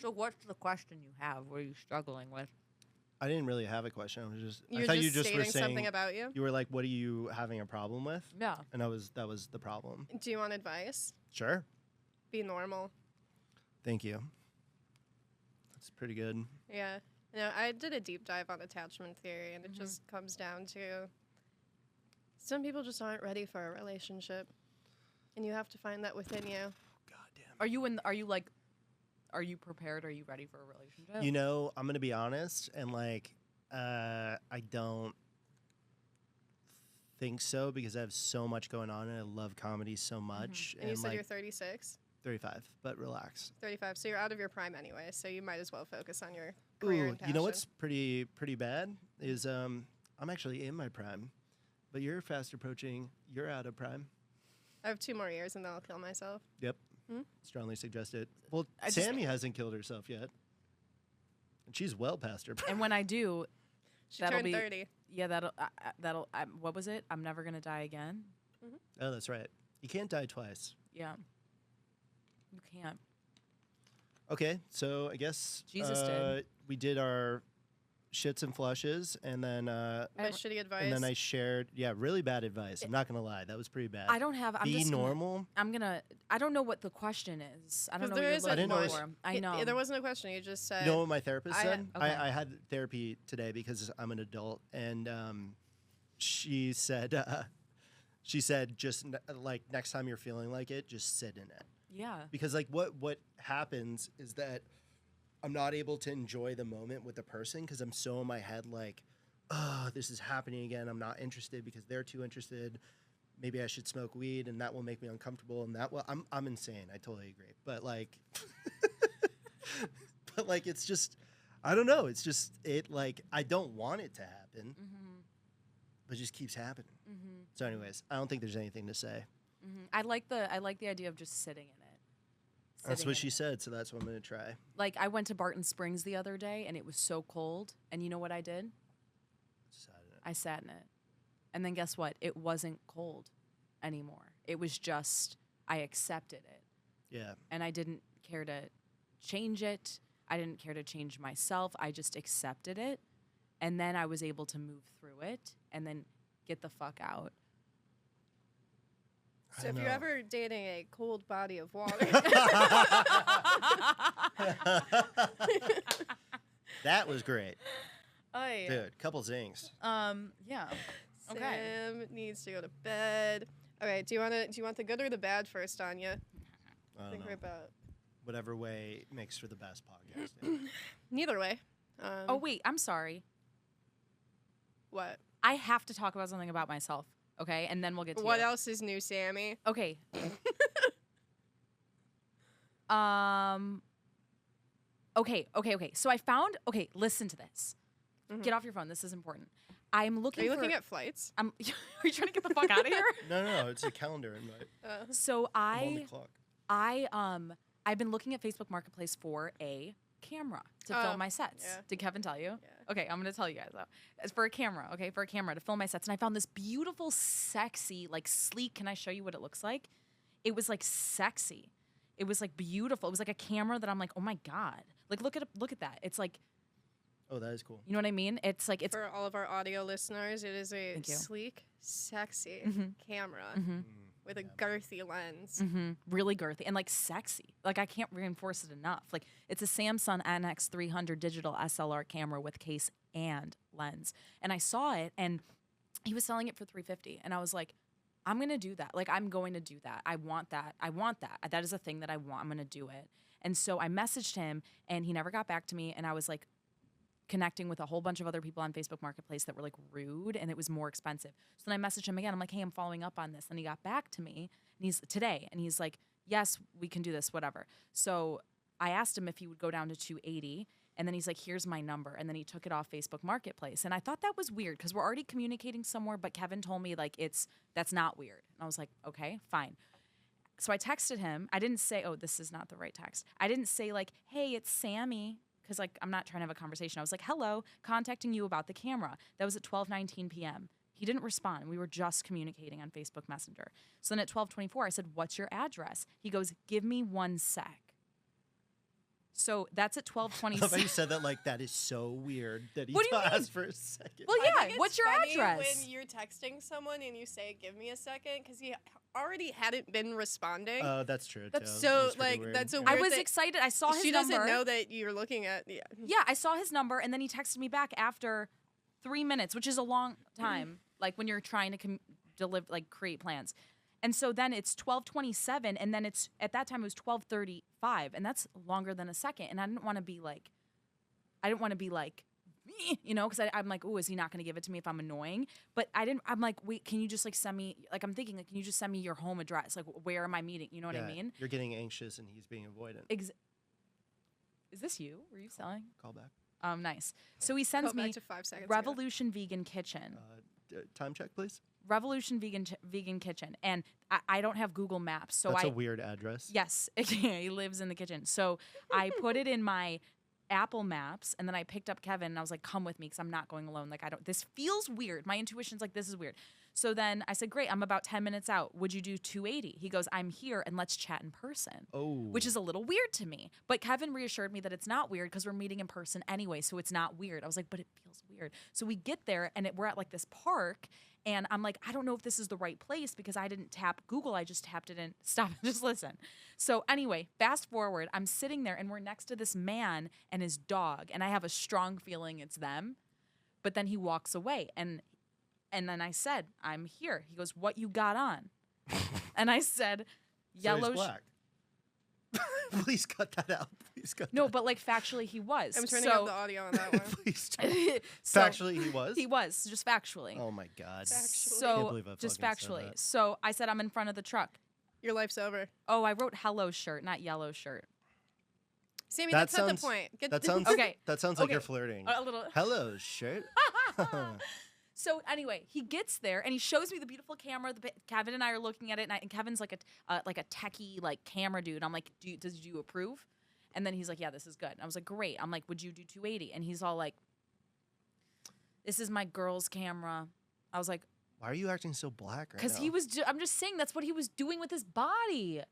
B: So what's the question you have? What are you struggling with?
A: I didn't really have a question. I was just.
C: You're
A: I thought
C: just
A: you just were
C: stating
A: saying
C: something about you.
A: You were like, "What are you having a problem with?"
B: Yeah.
A: And that was the problem.
C: Do you want advice?
A: Sure.
C: Be normal.
A: Thank you. That's pretty good.
C: Yeah. No, I did a deep dive on attachment theory, and it just comes down to some people just aren't ready for a relationship, and you have to find that within you.
A: God damn.
B: Are you prepared? Are you ready for a relationship?
A: You know, I'm gonna be honest, and like, I don't think so because I have so much going on, and I love comedy so much.
C: And you said
A: like,
C: you're 36,
A: 35, but relax.
C: 35, so you're out of your prime anyway, so you might as well focus on your career and
A: Ooh, you know
C: passion.
A: what's pretty bad is I'm actually in my prime, but you're fast approaching. You're out of prime.
C: I have 2 more years, and then I'll kill myself.
A: Yep.
C: Hmm?
A: Strongly suggested. Well,
B: I just-
A: Sammy hasn't killed herself yet, and she's well past her prime.
B: And when I do,
C: She
B: That'll
C: turned
B: be-
C: 30.
B: yeah, that'll. What was it? I'm never gonna die again.
A: Oh, that's right. You can't die twice.
B: Yeah. You can't.
A: Okay, so I guess
B: Jesus did.
A: we did our shits and flushes, and then
C: My shitty advice.
A: and then I shared. Yeah, really bad advice. I'm not gonna lie, that was pretty bad.
B: I don't have. I'm
A: Be
B: just gonna-
A: normal.
B: I don't know what the question is. I don't
C: 'Cause
B: know
C: there
B: what you're
C: is a
B: looking
A: question.
B: for. I know.
C: Yeah, there wasn't a question. You just said.
A: You know what my therapist
C: I-
A: said?
B: Okay.
A: I had therapy today because I'm an adult, and she said just like next time you're feeling like it, just sit in it.
B: yeah.
A: Because like what happens is that I'm not able to enjoy the moment with the person because I'm so in my head like, oh, this is happening again. I'm not interested because they're too interested. Maybe I should smoke weed and that will make me uncomfortable and that will I'm insane. I totally agree. But like but like it's just I don't know. It's just I don't want it to happen. But it just keeps happening. So anyways, I don't think there's anything to say.
B: I like the idea of just sitting in it.
A: That's what she said, so that's what I'm going to try.
B: Like, I went to Barton Springs the other day, and it was so cold. And you know what I did? I sat in it. And then guess what? It wasn't cold anymore. It was just, I accepted it.
A: Yeah.
B: And I didn't care to change it. I didn't care to change myself. I just accepted it. And then I was able to move through it and then get the fuck out.
C: So if you're ever dating a cold body of water.
A: That was great.
C: Oh, yeah.
A: Dude, couple zings.
B: Yeah.
C: Sam
B: Okay.
C: needs to go to bed. Okay, do you want the good or the bad first, Anya?
A: I don't
C: Think
A: know.
C: about
A: Whatever way makes for the best podcasting.
C: neither way.
B: Oh, wait. I'm sorry.
C: What?
B: I have to talk about something about myself. Okay? And then we'll get to
C: What
B: you.
C: else is new, Sammy?
B: Okay. Okay. So I found. Okay, listen to this. Get off your phone. This is important. I'm looking.
C: Are you looking at flights?
B: Are you trying to get the fuck out of here?
A: No, it's a calendar invite.
B: So
A: I'm on the clock.
B: I've been looking at Facebook Marketplace for a camera to film my sets.
C: yeah.
B: Did Kevin tell you?
C: Yeah.
B: Okay, I'm gonna tell you guys though. It's for a camera, okay? For a camera to film my sets. And I found this beautiful, sexy, like sleek. Can I show you what it looks like? It was like sexy. It was like beautiful. It was like a camera that I'm like, oh my God. Like look at that. It's like,
A: Oh, that is cool.
B: you know what I mean? It's like it's
C: For all of our audio listeners, it is a
B: Thank you.
C: sleek, sexy camera with a girthy lens.
B: really girthy and like sexy. Like I can't reinforce it enough. Like it's a Samsung NX300 digital SLR camera with case and lens. And I saw it and he was selling it for $350 and I was like, I'm going to do that. Like I'm going to do that. I want that. That is a thing that I want. I'm going to do it. And so I messaged him and he never got back to me and I was like connecting with a whole bunch of other people on Facebook Marketplace that were like rude and it was more expensive. So then I messaged him again. I'm like, hey, I'm following up on this. And he got back to me and he's like, yes, we can do this, whatever. So I asked him if he would go down to $280 and then he's like, here's my number. And then he took it off Facebook Marketplace. And I thought that was weird because we're already communicating somewhere, but Kevin told me like that's not weird. And I was like, okay, fine. So I texted him. I didn't say, oh, this is not the right text. I didn't say like, hey, it's Sammy. Because like I'm not trying to have a conversation. I was like, hello, contacting you about the camera. That was at 12:19 p.m. He didn't respond. We were just communicating on Facebook Messenger. So then at 12:24, I said, what's your address? He goes, give me 1 sec. So that's at 12:26.
A: How about you said that like that is so weird that he
B: What do you mean?
A: paused for a second.
B: Well,
C: I
B: yeah.
C: think it's
B: What's your
C: funny
B: address?
C: when you're texting someone and you say, give me a second, because he already hadn't been responding.
A: Oh, that's true.
C: That's
A: too.
C: so,
A: That's pretty
C: like,
A: weird.
C: that's a
B: I
C: weird
B: was
C: thing.
B: excited. I saw his
C: She
B: number.
C: doesn't know that you're looking at. Yeah.
B: Yeah, I saw his number, and then he texted me back after 3 minutes, which is a long time, like when you're trying to deliver, like create plans. And so then it's 12:27, and then it's at that time it was 12:35, and that's longer than a second. And I didn't want to be like, you know, because I'm like, oh, is he not going to give it to me if I'm annoying? But I didn't. I'm like, wait, can you just like send me? Like I'm thinking, like, can you just send me your home address? Like, where am I meeting? You know what I mean?
A: You're getting anxious and he's being avoidant.
B: Is this you? Were you selling?
A: Call back.
B: Nice. So he sends
C: Go back
B: me
C: to 5 seconds ago.
B: Revolution Vegan Kitchen.
A: Time check, please.
B: Revolution Vegan Kitchen, and I don't have Google Maps, so
A: That's a weird address.
B: Yes, he lives in the kitchen. So I put it in my Apple Maps, and then I picked up Kevin, and I was like, "Come with me, because I'm not going alone. Like this feels weird. My intuition's like this is weird." So then I said, "Great, I'm about 10 minutes out. Would you do 280?" He goes, "I'm here, and let's chat in person."
A: Oh,
B: Which is a little weird to me, but Kevin reassured me that it's not weird because we're meeting in person anyway, so it's not weird. I was like, "But it feels weird." So we get there, and we're at like this park. And I'm like, I don't know if this is the right place because I didn't tap Google. I just tapped it in. Stop. Just listen. So anyway, fast forward. I'm sitting there and we're next to this man and his dog. And I have a strong feeling it's them. But then he walks away. And then I said, I'm here. He goes, what you got on? And I said, yellow.
A: So he's black. Please cut that out. Please cut
B: No,
A: that.
B: but like factually he was.
C: I'm turning up the audio on that one.
A: Please.
B: So
A: Factually, he was.
B: He was, just factually.
A: Oh my God.
C: Factually.
A: Can't
B: So
A: believe I
B: just
A: fucking said
B: factually.
A: that.
B: So I said I'm in front of the truck.
C: Your life's over.
B: Oh, I wrote hello shirt, not yellow shirt.
C: Sammy,
A: That
C: that's not the
A: sounds-
C: point.
A: That sounds
B: Okay.
A: That sounds like
B: Okay.
A: you're flirting.
B: A little.
A: Hello, shirt.
B: So anyway, he gets there and he shows me the beautiful camera. Kevin and I are looking at it, and Kevin's like a techie like camera dude. I'm like, do you approve? And then he's like, yeah, this is good. And I was like, great. I'm like, would you do 280? And he's all like, this is my girl's camera. I was like,
A: why are you acting so black right now?
B: because he was. I'm just saying that's what he was doing with his body.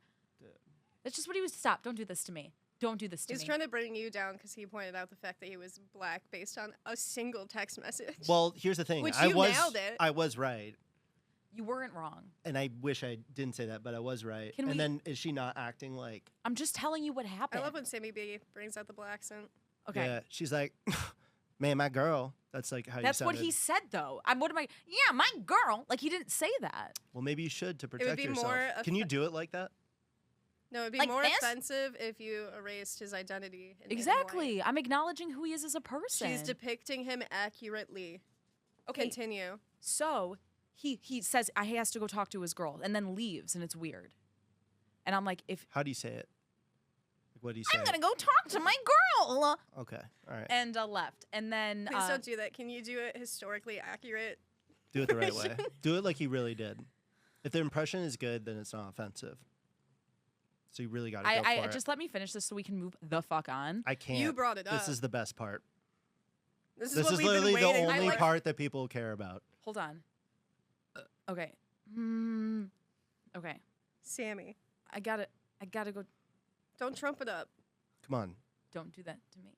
B: That's just what he was. Stop! Don't do this to me. Don't do this to me.
C: He's trying to bring you down because he pointed out the fact that he was black based on a single text message.
A: Well, here's the thing.
C: Which
A: I
C: you nailed it.
A: I was right.
B: You weren't wrong.
A: And I wish I didn't say that, but I was right. Then is she not acting like...
B: I'm just telling you what happened.
C: I love when Sammy B brings out the black accent.
B: Okay.
A: Yeah, she's like, man, my girl. That's like how you sounded.
B: That's what he said, though. Yeah, my girl. Like, he didn't say that.
A: Well, maybe you should to protect
C: be
A: yourself.
C: more
A: Can you do it like that?
C: No, it'd be
B: like
C: more
B: this?
C: offensive if you erased his identity.
B: Exactly. I'm acknowledging who he is as a person.
C: She's depicting him accurately.
B: Okay.
C: Continue.
B: So he says he has to go talk to his girl and then leaves, and it's weird. And I'm like,
A: How do you say it? Like, what do you say?
B: I'm going to go talk to my girl.
A: Okay. All right.
B: And left. And then...
C: Please don't do that. Can you do it historically accurate?
A: Do it the right way. Do it like he really did. If the impression is good, then it's not offensive. So you really got to go for it.
B: Just let me finish this so we can move the fuck on.
A: I can't.
C: You brought it up.
A: This is the best part.
C: This
A: is literally the only part that people care about.
B: Hold on. Okay. Okay.
C: Sammy.
B: I gotta go.
C: Don't trump it up.
A: Come on.
B: Don't do that to me.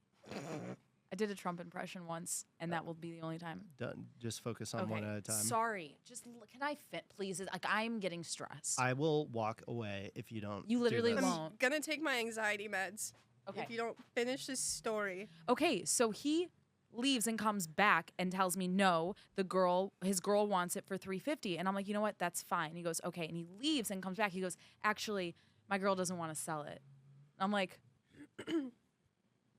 B: I did a Trump impression once, and that will be the only time.
A: Done. Just focus on one at a time.
B: Sorry. Just can I fit, please? Like, I'm getting stressed.
A: I will walk away if you don't.
B: You literally
A: do this.
B: won't.
C: I'm gonna take my anxiety meds.
B: Okay.
C: If you don't finish this story.
B: Okay, so he leaves and comes back and tells me no, his girl wants it for $350, and I'm like, you know what? That's fine. He goes, okay, and he leaves and comes back. He goes, actually, my girl doesn't want to sell it. I'm like.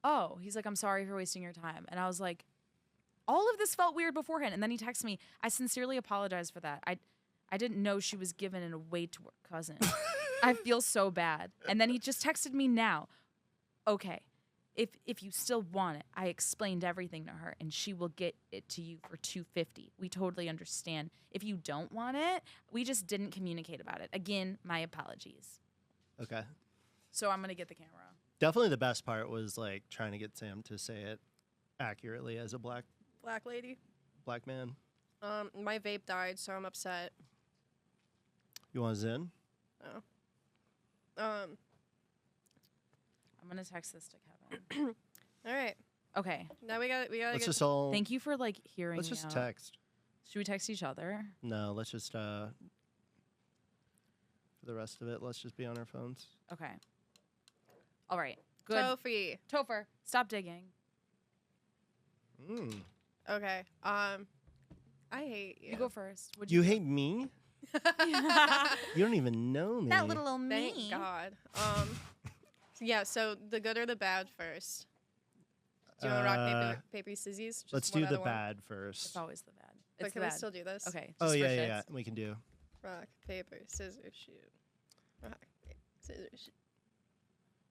B: Oh, he's like, I'm sorry for wasting your time. And I was like, all of this felt weird beforehand. And then he texts me, I sincerely apologize for that. I didn't know she was given it away to her cousin. I feel so bad. And then he just texted me now. Okay, if you still want it, I explained everything to her and she will get it to you for $250. We totally understand. If you don't want it, we just didn't communicate about it. Again, my apologies.
A: Okay.
B: So I'm going to get the camera.
A: Definitely the best part was like trying to get Sam to say it accurately as a black
C: lady.
A: Black man.
C: My vape died, so I'm upset.
A: You want Zen?
C: Oh.
B: I'm gonna text this to Kevin.
C: All right.
B: Okay.
C: Now we got.
A: Let's just all.
B: Thank you for like hearing.
A: Let's
B: me
A: just
B: out.
A: text.
B: Should we text each other?
A: No, let's just for the rest of it, let's just be on our phones.
B: Okay. All right. Good. Topher, stop digging.
C: Okay. I hate you.
B: You go first.
A: You hate me? You don't even know me.
B: That little old me.
C: Thank God. Yeah. So the good or the bad first. Do you want to rock paper scissors?
A: Let's do the bad first.
B: It's always the bad.
C: But
B: It's
C: can
B: the
C: we
B: bad.
C: still do this?
B: Okay.
A: Oh
B: just for
A: yeah.
B: shits.
A: We can do.
C: Rock paper scissors shoot. Rock paper scissors shoot.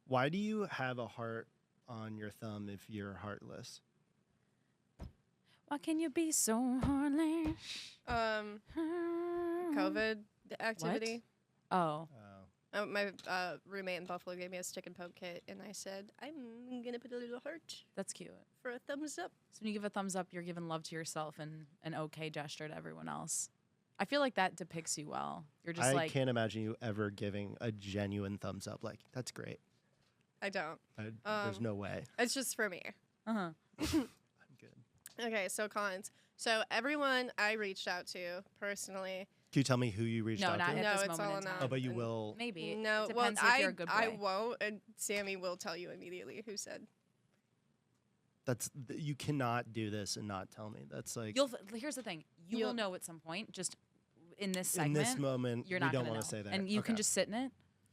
A: Why do you have a heart on your thumb if you're heartless?
B: Why can you be so heartless?
C: COVID activity.
B: What? Oh.
C: My roommate in Buffalo gave me a stick and poke kit, and I said, I'm going to put a little heart
B: That's cute.
C: for a thumbs up.
B: So when you give a thumbs up, you're giving love to yourself and an okay gesture to everyone else. I feel like that depicts you well. You're just
A: I can't imagine you ever giving a genuine thumbs up. Like, that's great.
C: I don't.
A: There's no way.
C: It's just for me.
B: Uh-huh.
A: I'm good.
C: Okay, so cons. So everyone I reached out to personally.
A: Can you tell me who you reached out
B: not
A: to?
B: at
C: No,
B: this
C: it's
B: moment
C: all
B: in
C: a no.
B: time.
A: Oh, but you will.
B: Maybe.
C: No,
B: It
C: well,
B: depends if you're a good boy.
C: I won't, and Sammy will tell you immediately who said.
A: You cannot do this and not tell me. That's like.
B: Here's the thing. You will know at some point. Just in this
A: in
B: segment.
A: this moment,
B: you're
A: we
B: not
A: don't
B: want
A: to say that.
B: And you can just sit in it.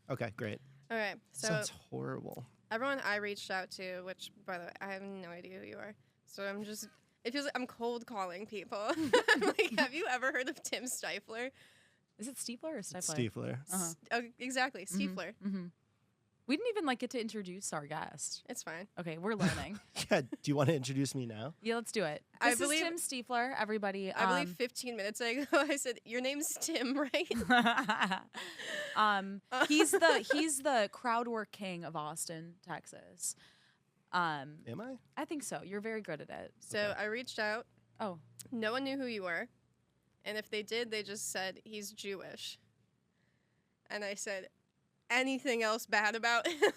A: Okay, great.
C: Okay, so
A: Sounds horrible.
C: everyone I reached out to, which by the way, I have no idea who you are. So it feels like I'm cold calling people. I'm like, have you ever heard of Tim Stiefler?
B: Is it Stiefler or Stiefler?
A: Stiefler.
B: Uh-huh.
C: Exactly, Stiefler.
B: Mm-hmm. We didn't even get to introduce our guest.
C: It's fine.
B: Okay, we're learning.
A: Yeah, do you want to introduce me now?
B: Yeah, let's do it.
C: I
B: This
C: believe-
B: is Tim Stiefler, everybody.
C: I believe 15 minutes ago I said your name's Tim, right?
B: He's the crowd work king of Austin, Texas.
A: Am I?
B: I think so. You're very good at it.
C: So
A: Okay.
C: I reached out.
B: Oh,
C: No one knew who you were. And if they did, they just said he's Jewish. And I said, anything else bad about him?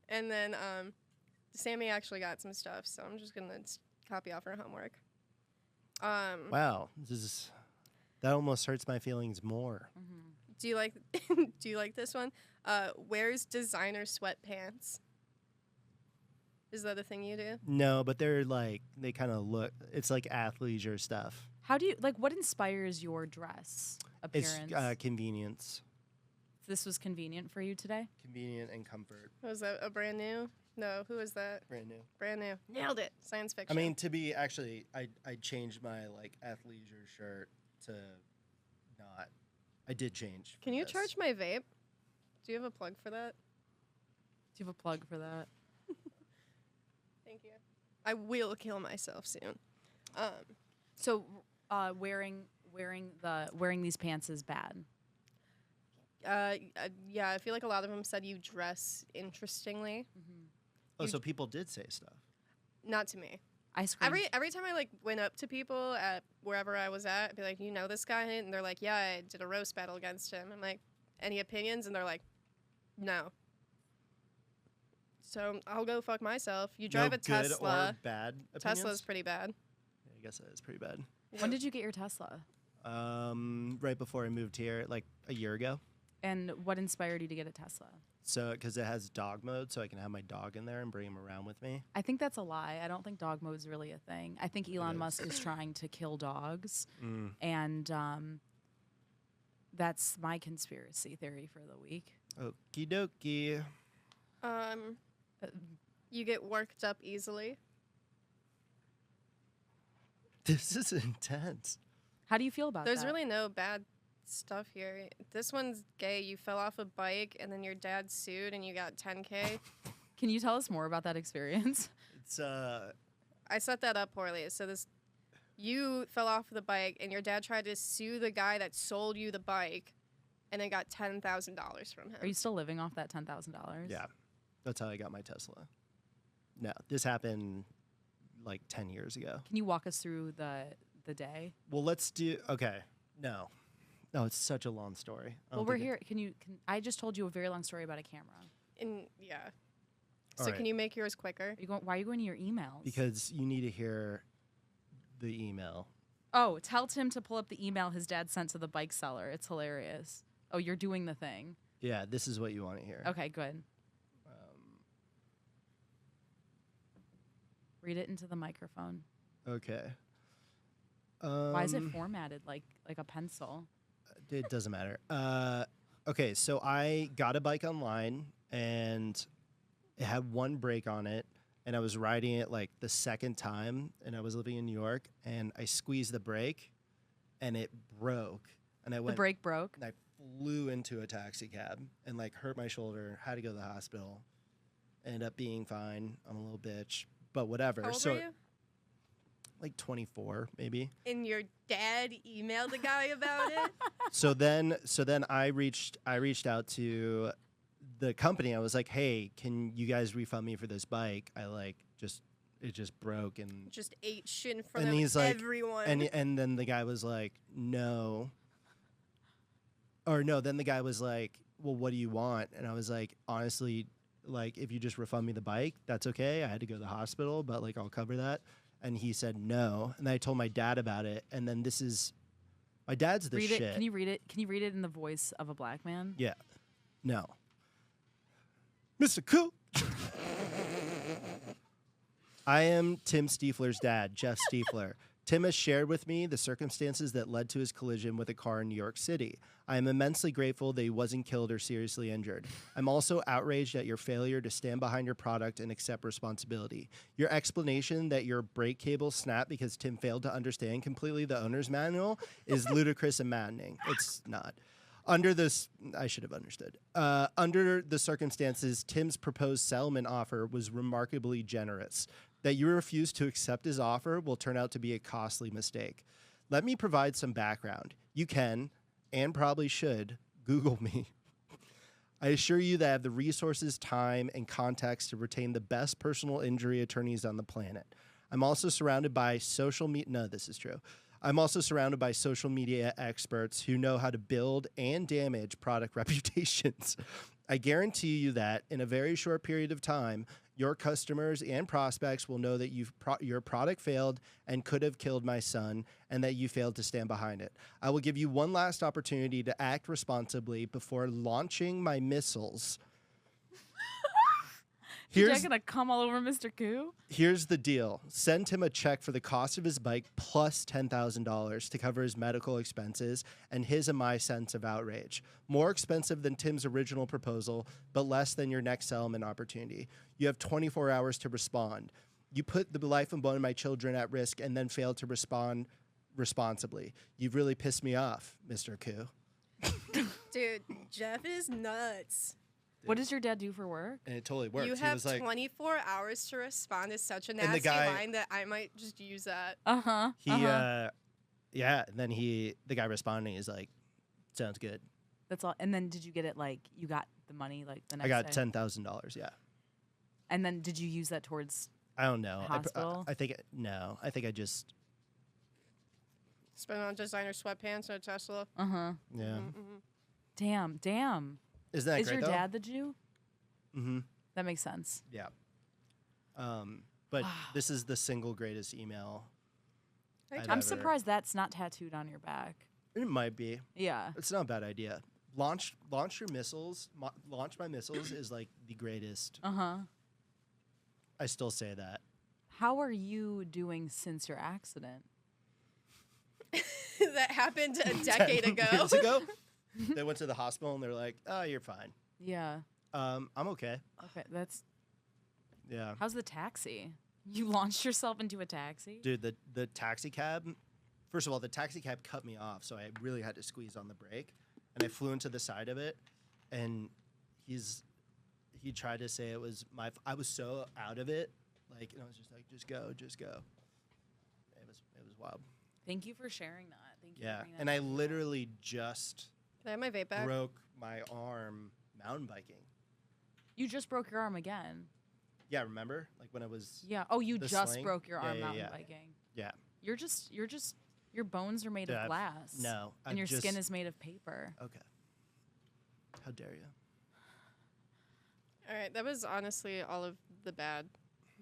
C: And then Sammy actually got some stuff, so I'm just going to copy off her homework.
A: Wow, that almost hurts my feelings more.
C: Do you like this one? Wears designer sweatpants. Is that a thing you do?
A: No, but they kind of look. It's like athleisure stuff.
B: how do you what inspires your dress appearance?
A: It's convenience,
B: This was convenient for you today?
A: convenient and comfort.
C: Was that a brand new? No, who was that?
A: Brand new.
C: Brand new. Nailed it. Science fiction.
A: I mean, I changed my athleisure shirt to not. I did change.
C: Can you charge my vape? Do you have a plug for that?
B: Do you have a plug for that?
C: Thank you. I will kill myself soon.
B: So, wearing these pants is bad.
C: Yeah, I feel like a lot of them said you dress interestingly.
A: Oh, so people did say stuff.
C: Not to me.
B: I screamed.
C: Every time I went up to people at wherever I was at, I'd be like, you know this guy? And they're like, yeah, I did a roast battle against him. I'm like, any opinions? And they're like, no. So I'll go fuck myself. You drive
A: No
C: a Tesla.
A: Good or bad opinions?
C: Tesla's pretty bad.
A: Yeah, I guess that is pretty bad.
B: When did you get your Tesla?
A: Right before I moved here, a year ago.
B: And what inspired you to get a Tesla?
A: So, because it has dog mode, so I can have my dog in there and bring him around with me.
B: I think that's a lie. I don't think dog mode's really a thing. I think Elon
A: is.
B: Musk is trying to kill dogs. And that's my conspiracy theory for the week.
A: Okie dokie.
C: You get worked up easily.
A: This is intense.
B: How do you feel about
C: There's
B: that?
C: really no bad stuff here. This one's gay. You fell off a bike and then your dad sued and you got $10K.
B: Can you tell us more about that experience?
A: It's
C: I set that up poorly. So you fell off the bike and your dad tried to sue the guy that sold you the bike and then got $10,000 from him.
B: Are you still living off that $10,000?
A: yeah. That's how I got my Tesla. No, this happened 10 years ago.
B: Can you walk us through the day?
A: Well, let's do. Okay. No, it's such a long story.
B: Well, we're here. I just told you a very long story about a camera.
C: Yeah.
A: All
C: So
A: right.
C: can you make yours quicker?
B: Why are you going to your emails?
A: Because you need to hear the email.
B: Oh, tell Tim to pull up the email his dad sent to the bike seller. It's hilarious. Oh, you're doing the thing.
A: Yeah, this is what you want to hear.
B: Okay, good. Read it into the microphone.
A: Okay.
B: Why is it formatted like a pencil?
A: It doesn't matter. Okay, so I got a bike online, and it had one brake on it, and I was riding it the second time, and I was living in New York, and I squeezed the brake, and it broke, and I
B: The
A: went.
B: brake broke.
A: And I flew into a taxi cab and hurt my shoulder. Had to go to the hospital. Ended up being fine. I'm a little bitch, but whatever.
C: How old
A: so
C: were you?
A: 24 maybe.
C: And your dad emailed the guy about it?
A: So then I reached out to the company. I was like, "Hey, can you guys refund me for this bike? It just broke and
C: Just ate shit in front
A: And
C: of
A: he's like-
C: everyone.
A: and then the guy was like, "No." Or no, then the guy was like, "Well, what do you want?" And I was like, "Honestly, if you just refund me the bike, that's okay. I had to go to the hospital, but I'll cover that." And he said no. And I told my dad about it. And then my dad's the
B: Read
A: shit.
B: it. Can you read it? Can you read it in the voice of a black man?
A: Yeah. No. Mr. Cool. I am Tim Stiefler's dad, Jeff Stiefler. Tim has shared with me the circumstances that led to his collision with a car in New York City. I am immensely grateful that he wasn't killed or seriously injured. I'm also outraged at your failure to stand behind your product and accept responsibility. Your explanation that your brake cable snapped because Tim failed to understand completely the owner's manual is ludicrous and maddening. It's not. Under this, I should have understood. Under the circumstances, Tim's proposed settlement offer was remarkably generous. That you refused to accept his offer will turn out to be a costly mistake. Let me provide some background. You can, and probably should, Google me. I assure you that I have the resources, time, and context to retain the best personal injury attorneys on the planet. I'm also surrounded by social media. No, this is true. I'm also surrounded by social media experts who know how to build and damage product reputations. I guarantee you that in a very short period of time, your customers and prospects will know that your product failed and could have killed my son, and that you failed to stand behind it. I will give you one last opportunity to act responsibly before launching my missiles.
B: You're gonna come all over Mr. Koo?
A: Here's the deal. Send him a check for the cost of his bike plus $10,000 to cover his medical expenses and his and my sense of outrage. More expensive than Tim's original proposal, but less than your next settlement opportunity. You have 24 hours to respond. You put the life and bone of my children at risk and then failed to respond responsibly. You've really pissed me off, Mr. Koo.
C: Dude, Jeff is nuts.
B: What does your dad do for work?
A: And it totally worked.
C: You
A: He
C: have
A: was like,
C: 24 hours to respond is such a nasty line that I might just use that.
A: Yeah, and then the guy responding is like, sounds good.
B: That's all. And then did you get it, like, you got the money, like, the next
A: day? I got
B: day?
A: $10,000, yeah.
B: And then did you use that towards
A: I don't know.
B: hospital?
A: I think, no. I think I just...
C: Spent on designer sweatpants and a Tesla.
A: Yeah.
B: Damn.
A: Isn't that
B: Is
A: great,
B: your
A: though?
B: dad the Jew?
A: Mm-hmm.
B: That makes sense.
A: Yeah. But this is the single greatest email.
B: I'm surprised that's not tattooed on your back.
A: It might be.
B: Yeah.
A: It's not a bad idea. Launch your missiles. Launch my missiles is like the greatest. I still say that.
B: How are you doing since your accident?
C: That happened a decade ago.
A: Years ago? They went to the hospital and they're like, "Oh, you're fine."
B: Yeah.
A: I'm okay.
B: Okay, that's.
A: Yeah.
B: How's the taxi? You launched yourself into a taxi?
A: Dude, the taxi cab. First of all, the taxi cab cut me off, so I really had to squeeze on the brake, and I flew into the side of it, and he tried to say it was my. I was so out of it, like, and I was just like, just go. It was wild.
B: Thank you for sharing that. Thank you.
A: Yeah,
B: for bringing that
A: and I
B: to me.
A: literally just
C: Can I have my vape back?
A: broke my arm mountain biking.
B: You just broke your arm again.
A: Yeah, remember? Like when I was.
B: Yeah. Oh, you
A: the
B: just
A: sling?
B: broke your arm
A: Yeah,
B: mountain
A: yeah.
B: biking.
A: Yeah.
B: You're just. Your bones are made of glass.
A: No.
B: And your skin is made of paper.
A: Okay. How dare you?
C: All right, that was honestly all of the bad.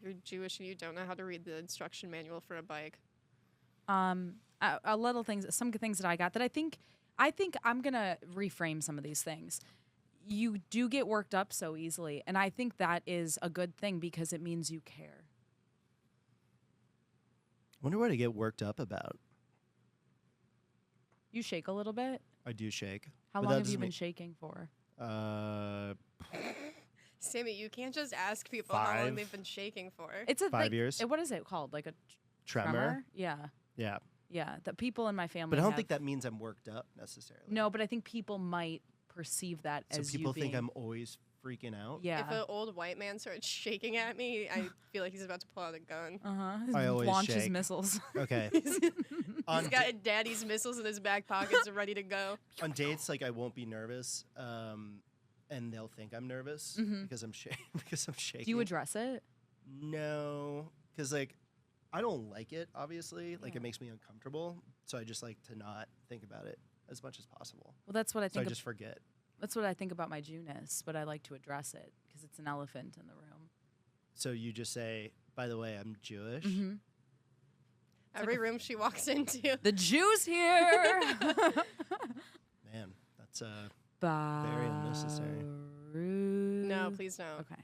C: You're Jewish and you don't know how to read the instruction manual for a bike.
B: A little things, some things that I got that I think I'm gonna reframe some of these things. You do get worked up so easily, and I think that is a good thing because it means you care.
A: Wonder what I get worked up about.
B: You shake a little bit.
A: I do shake.
B: How long have you been shaking for?
C: Sammy, you can't just ask people how long they've been shaking for.
B: It's a
A: 5 years.
B: What is it called? Like a
A: Tremor?
B: Yeah.
A: Yeah.
B: Yeah. The people in my family.
A: But I don't think that means I'm worked up necessarily.
B: No, but I think people might perceive that as
A: so people
B: you being,
A: think I'm always freaking out.
B: Yeah.
C: If an old white man starts shaking at me, I feel like he's about to pull out a gun.
A: I always
B: launches
A: shake.
B: missiles.
A: Okay.
C: He's got daddy's missiles in his back pockets and ready to go.
A: On dates, like I won't be nervous, and they'll think I'm nervous because I'm shaking.
B: Do you address it?
A: No, because like I don't like it. Obviously, like it makes me uncomfortable, so I just like to not think about it as much as possible.
B: Well, that's what I think.
A: So I just forget.
B: That's what I think about my Jewness, but I like to address it because it's an elephant in the room.
A: So you just say, "By the way, I'm Jewish."
C: Every room she walks into.
B: The Jews here.
A: Man, that's very unnecessary.
C: No, please no.
B: Okay.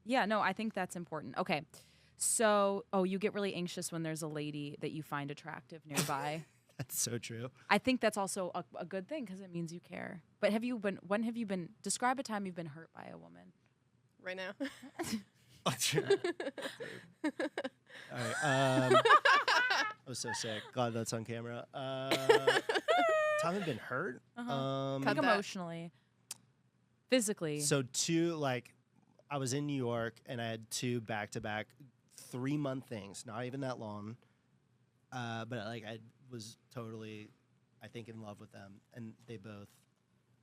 B: Yeah, no, I think that's important. Okay. So, you get really anxious when there's a lady that you find attractive nearby.
A: That's so true.
B: I think that's also a good thing because it means you care. But when have you been, describe a time you've been hurt by a woman.
C: Right now.
A: All right. I was so sick. Glad that's on camera. time I've been hurt.
B: Like emotionally, physically.
A: So I was in New York and I had 2 back-to-back 3-month things. Not even that long, but I was totally, I think, in love with them, and they both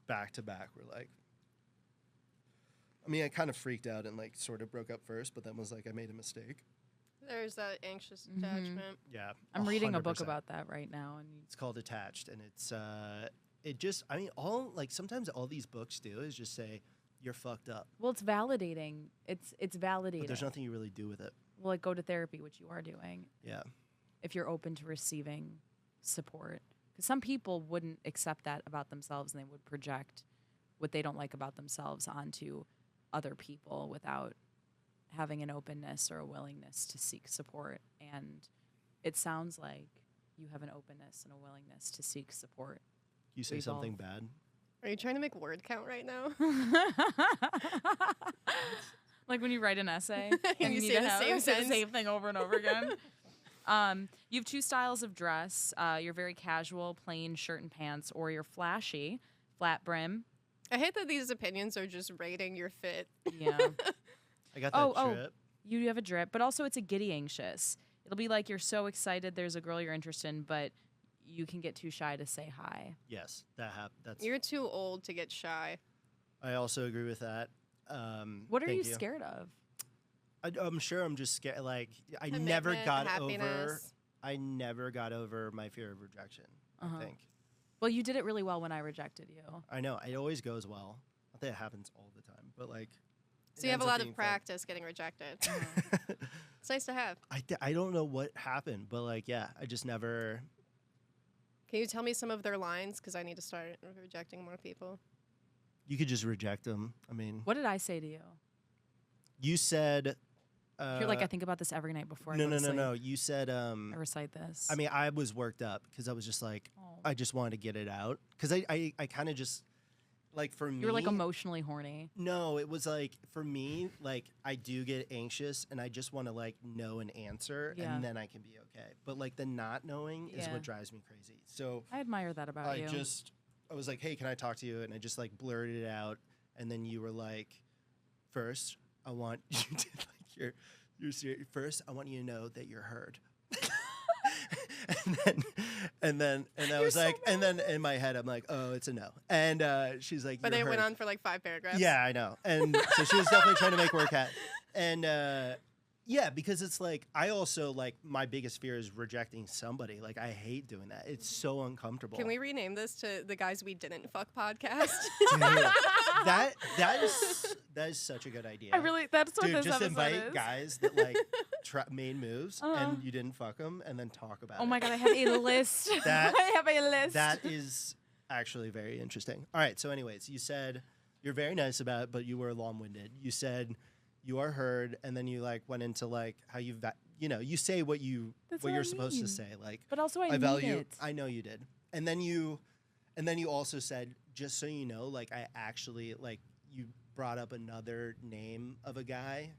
A: back-to-back were like. I mean, I kind of freaked out and sort of broke up first, but then was like, I made a mistake.
C: There's that anxious attachment.
A: Yeah,
B: I'm reading a book about that right now, and
A: it's called Attached, and it's sometimes all these books do is just say you're fucked up.
B: Well, it's validating. It's validating.
A: But there's nothing you really do with it.
B: Well, go to therapy, which you are doing.
A: Yeah.
B: If you're open to receiving support, because some people wouldn't accept that about themselves, and they would project what they don't like about themselves onto other people without having an openness or a willingness to seek support. And it sounds like you have an openness and a willingness to seek support.
A: You say something bad?
C: Are you trying to make word count right now?
B: Like when you write an essay
C: and you say the
B: same thing over and over again. You have 2 styles of dress. You're very casual, plain shirt and pants, or you're flashy, flat brim.
C: I hate that these opinions are just rating your fit.
B: Yeah.
A: I got that drip.
B: You have a drip, but also it's a giddy anxious. It'll be like you're so excited there's a girl you're interested in, but you can get too shy to say hi.
A: Yes, that's.
C: You're too old to get shy.
A: I also agree with that.
B: What are you scared of?
A: I'm sure I'm just scared. Like I
C: Commitment,
A: never got
C: happiness.
A: over my fear of rejection. I think.
B: Well, you did it really well when I rejected you.
A: I know. It always goes well. Not that it happens all the time, but
C: So you have a lot of practice getting rejected. It's nice to have.
A: I don't know what happened, but I just never.
C: Can you tell me some of their lines? Because I need to start rejecting more people.
A: You could just reject them. I mean.
B: What did I say to you?
A: You said.
B: You're like, I think about this every night before I go to sleep.
A: No. You said.
B: I recite this.
A: I mean, I was worked up because I was just I just wanted to get it out. Because I kind of just, for me.
B: You were emotionally horny.
A: No, it was for me, I do get anxious and I just want to know an answer and then I can be okay. But the not knowing is what drives me crazy. So.
B: I admire that about you.
A: I was like, hey, can I talk to you? And I just blurted it out. And then you were like, first, I want you to you're serious. First, I want you to know that you're heard. and I was and then in my head, I'm like, oh, it's a no. And she's like,
C: but they went on for 5 paragraphs.
A: Yeah, I know. And so she was definitely trying to make work out. And yeah, because it's I also my biggest fear is rejecting somebody. I hate doing that. It's so uncomfortable.
C: Can we rename this to the Guys We Didn't Fuck podcast?
A: Dude, that is such a good idea.
B: That's what
A: Dude,
B: this
A: just
B: episode
A: invite
B: is.
A: guys that made moves and you didn't fuck them, and then talk about it.
B: Oh my god, I have a list. I have a list.
A: That is actually very interesting. All right, so anyways, you said you're very nice about it, but you were long-winded. You said you are heard, and then you went into how you you say what you're supposed to say,
B: But also I
A: value
B: mean it.
A: I know you did, and then you also said, just so you know, I actually you brought up another name of a guy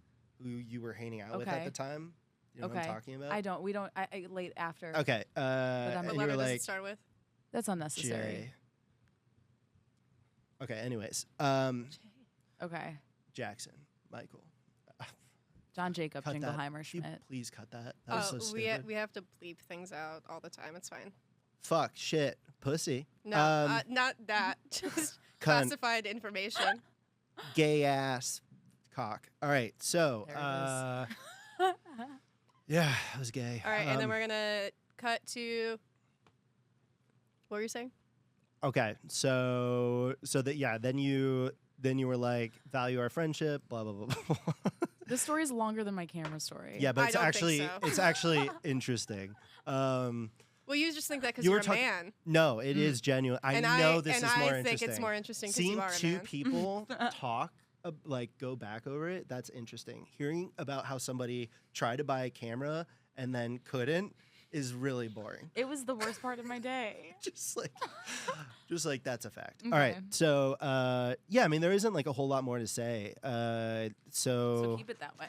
A: who you were hanging out with at the time. You know what I'm talking about?
B: I don't. We don't. I late after.
A: Okay.
C: What
A: and
C: letter does it start with?
B: That's unnecessary.
A: J. Okay. Anyways.
B: Okay.
A: Jackson, Michael.
B: John Jacob
A: Cut
B: Jingleheimer
A: that.
B: Schmidt.
A: You please cut that. That was so stupid.
C: We have to bleep things out all the time. It's fine.
A: Fuck, shit, pussy.
C: No, not that. Just classified information.
A: Gay ass cock. All right, so yeah, it was gay.
C: All right, and then we're gonna cut to. What were you saying?
A: Okay, so that then you were like, value our friendship, blah blah blah blah.
B: This story is longer than my camera story.
A: Yeah, but
C: I don't think so.
A: it's actually interesting.
C: Well, you just think that because you're a man.
A: No, it is genuine. I know this is more interesting.
C: I think it's more interesting because you are a man.
A: Seeing two people talk, go back over it, that's interesting. Hearing about how somebody tried to buy a camera and then couldn't is really boring.
B: It was the worst part of my day.
A: just like that's a fact.
B: Okay.
A: All right, so yeah, I mean there isn't a whole lot more to say.
B: So keep it that way.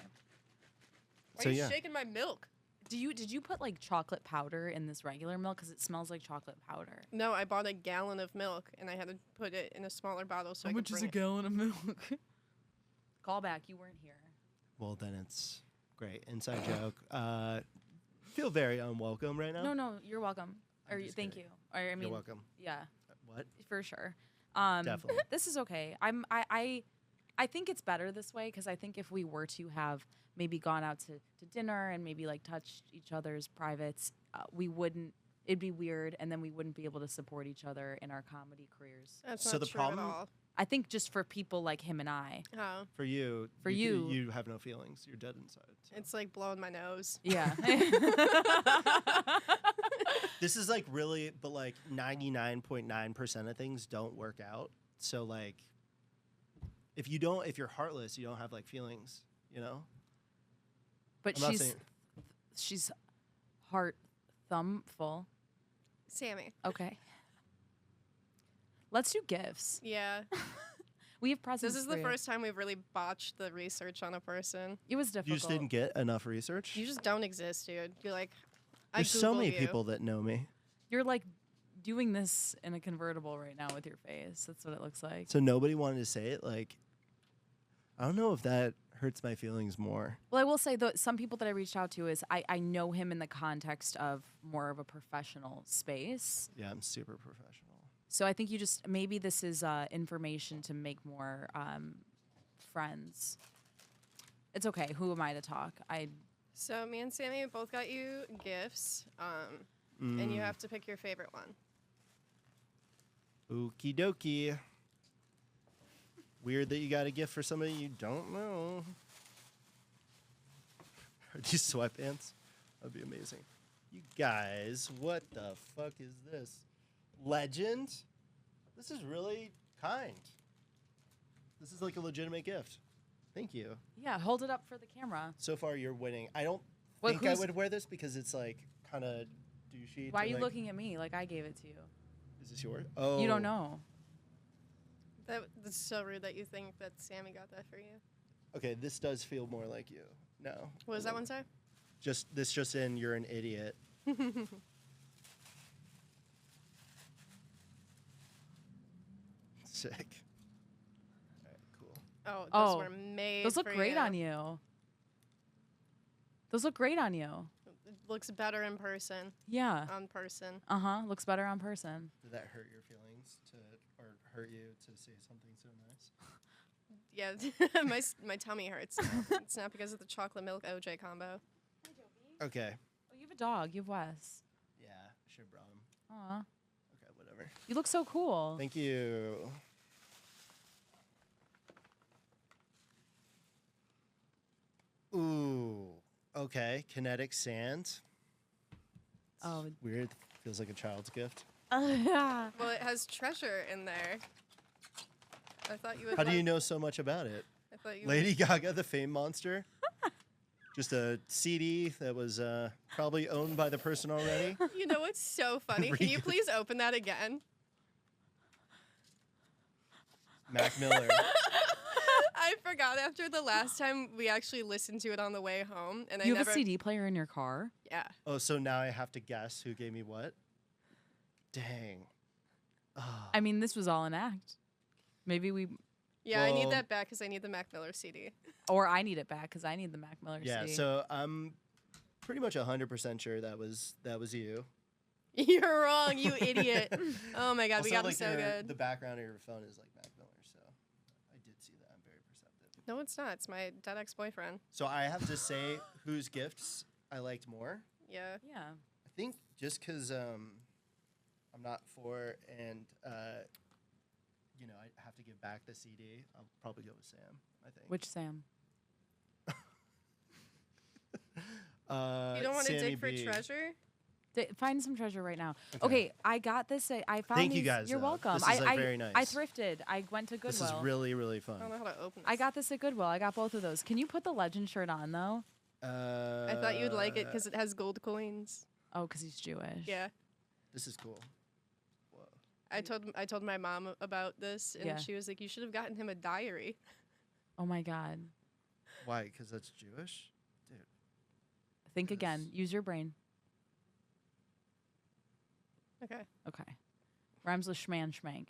C: Why are you shaking my milk?
B: Did you put like chocolate powder in this regular milk because it smells like chocolate powder?
C: No, I bought a gallon of milk and I had to put it in a smaller bottle so I could bring it.
B: Gallon of milk? Call back. You weren't here.
A: Well, then it's great. Inside joke. Feel very unwelcome right now.
B: No, you're welcome. Thank you. Or I mean,
A: you're welcome.
B: Yeah.
A: What?
B: For sure.
A: Definitely.
B: This is okay. I think it's better this way because I think if we were to have maybe gone out to dinner and maybe like touched each other's privates, we wouldn't. It'd be weird, and then we wouldn't be able to support each other in our comedy careers.
C: That's
A: So
C: not
A: the
C: true
A: problem-
C: at all.
B: I think just for people like him and I.
C: Oh,
A: For you. You have no feelings. You're dead inside. So.
C: it's like blowing my nose.
B: Yeah.
A: This is like really, but like 99.9% of things don't work out. So like, if you're heartless, you don't have like feelings, you know?
B: But
A: I'm not saying-
B: she's heart thumbful.
C: Sammy.
B: Okay. Let's do gifts.
C: Yeah.
B: We have presents.
C: This is
B: for
C: the
B: you.
C: first time we've really botched the research on a person.
B: It was difficult.
A: You just didn't get enough research?
C: You just don't exist, dude. You're like,
A: There's so
C: Googled
A: many
C: you.
A: people that know me.
B: You're like doing this in a convertible right now with your face. That's what it looks like.
A: So nobody wanted to say it. Like, I don't know if that hurts my feelings more.
B: Well, I will say that some people that I reached out to is I know him in the context of more of a professional space.
A: Yeah, I'm super professional.
B: So I think you just maybe this is information to make more friends. It's okay. Who am I to talk?
C: So me and Sammy both got you gifts, and you have to pick your favorite one.
A: Okie dokie. Weird that you got a gift for somebody you don't know. Are these sweatpants? That'd be amazing. You guys, what the fuck is this? Legend? This is really kind. This is like a legitimate gift. Thank you.
B: Yeah, hold it up for the camera.
A: So far, you're winning. I don't
B: Well,
A: think I
B: who's-
A: would wear this because it's like kind of douchey.
B: Why are
A: to,
B: you
A: like,
B: looking at me like I gave it to you?
A: Is this yours? Oh.
B: You don't know.
C: That's so rude that you think that Sammy got that for you.
A: Okay, this does feel more like you. No.
C: What does that one say?
A: Just in you're an idiot. Sick. All right, cool.
C: Oh, those
B: Oh,
C: were made
B: Those look
C: for
B: great
C: you.
B: on you. Those look great on you.
C: It looks better in person.
B: Yeah.
C: On person.
B: Looks better on person.
A: Did that hurt your feelings or hurt you to say something so nice?
C: Yeah, my tummy hurts. It's not because of the chocolate milk OJ combo.
A: Okay.
B: Oh, you have a dog. You have Wes.
A: Yeah, I should have brought him.
B: Aw.
A: Okay, whatever.
B: You look so cool.
A: Thank you. Ooh. Okay. Kinetic sand.
B: Oh.
A: Weird. Feels like a child's gift.
B: Yeah.
C: Well, it has treasure in there. I thought you would.
A: How do you
C: like-
A: know so much about it?
C: I thought you.
A: Lady Gaga, the Fame Monster. Just a CD that was probably owned by the person already.
C: You know what's so funny? Can you please open that again?
A: Mac Miller.
C: I forgot after the last time we actually listened to it on the way home, and
B: You
C: I
B: have
C: never.
B: a CD player in your car?
C: Yeah.
A: Oh, so now I have to guess who gave me what? Dang. Oh.
B: I mean, this was all an act. Maybe we,
C: Yeah, I need
A: Well-
C: that back because I need the Mac Miller CD.
B: or I need it back because I need the Mac Miller
A: Yeah,
B: CD.
A: so I'm pretty much 100% sure that was you.
C: You're wrong, you idiot. Oh my god, we
A: Also,
C: got
A: like
C: him so good.
A: the background of your phone is like Mac Miller, so I did see that. I'm very perceptive.
C: No, it's not. It's my dead ex-boyfriend.
A: So I have to say whose gifts I liked more.
C: Yeah.
B: yeah.
A: I think just because I'm not for and I have to give back the CD. I'll probably go with Sam. I think.
B: Which Sam?
C: You don't want to
A: Sammy
C: dig for
A: B.
C: treasure?
B: Find some treasure right now. Okay, I got this. I found
A: Thank
B: these.
A: you guys,
B: You're
A: though.
B: welcome.
A: This is, like,
B: I
A: very nice.
B: I thrifted. I went to Goodwill.
A: This is really, really fun.
C: I don't know how to open this.
B: I got this at Goodwill. I got both of those. Can you put the legend shirt on though?
C: I thought you'd like it because it has gold coins.
B: Oh, because he's Jewish.
C: Yeah.
A: This is cool. Whoa.
C: I told my mom about this, and
B: Yeah.
C: she was like, "You should have gotten him a diary."
B: Oh my God.
A: Why? Because that's Jewish? Dude.
B: Think again. Use your brain.
C: Okay.
B: Okay. Rhymes with schman schmank.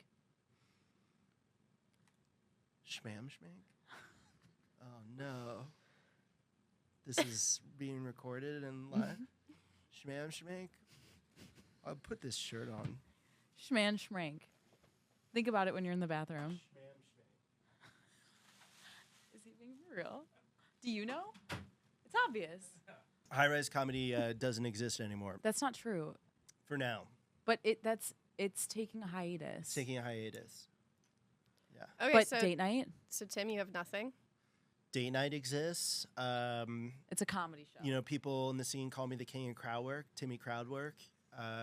A: Schmam schmank? Oh, no. This is being recorded and live? Schmam schmank? I'll put this shirt on.
B: Schman schmank. Think about it when you're in the bathroom.
A: Schmam schmank.
B: Is he being for real? Do you know? It's obvious.
A: High-rise comedy doesn't exist anymore.
B: That's not true.
A: For now.
B: But it's taking a hiatus.
A: It's taking a hiatus. Yeah.
C: Okay,
B: But
C: so
B: date night?
C: so Tim, you have nothing.
A: Date night exists.
B: It's a comedy show.
A: You know, people in the scene call me the king of crowd work, Timmy crowd work,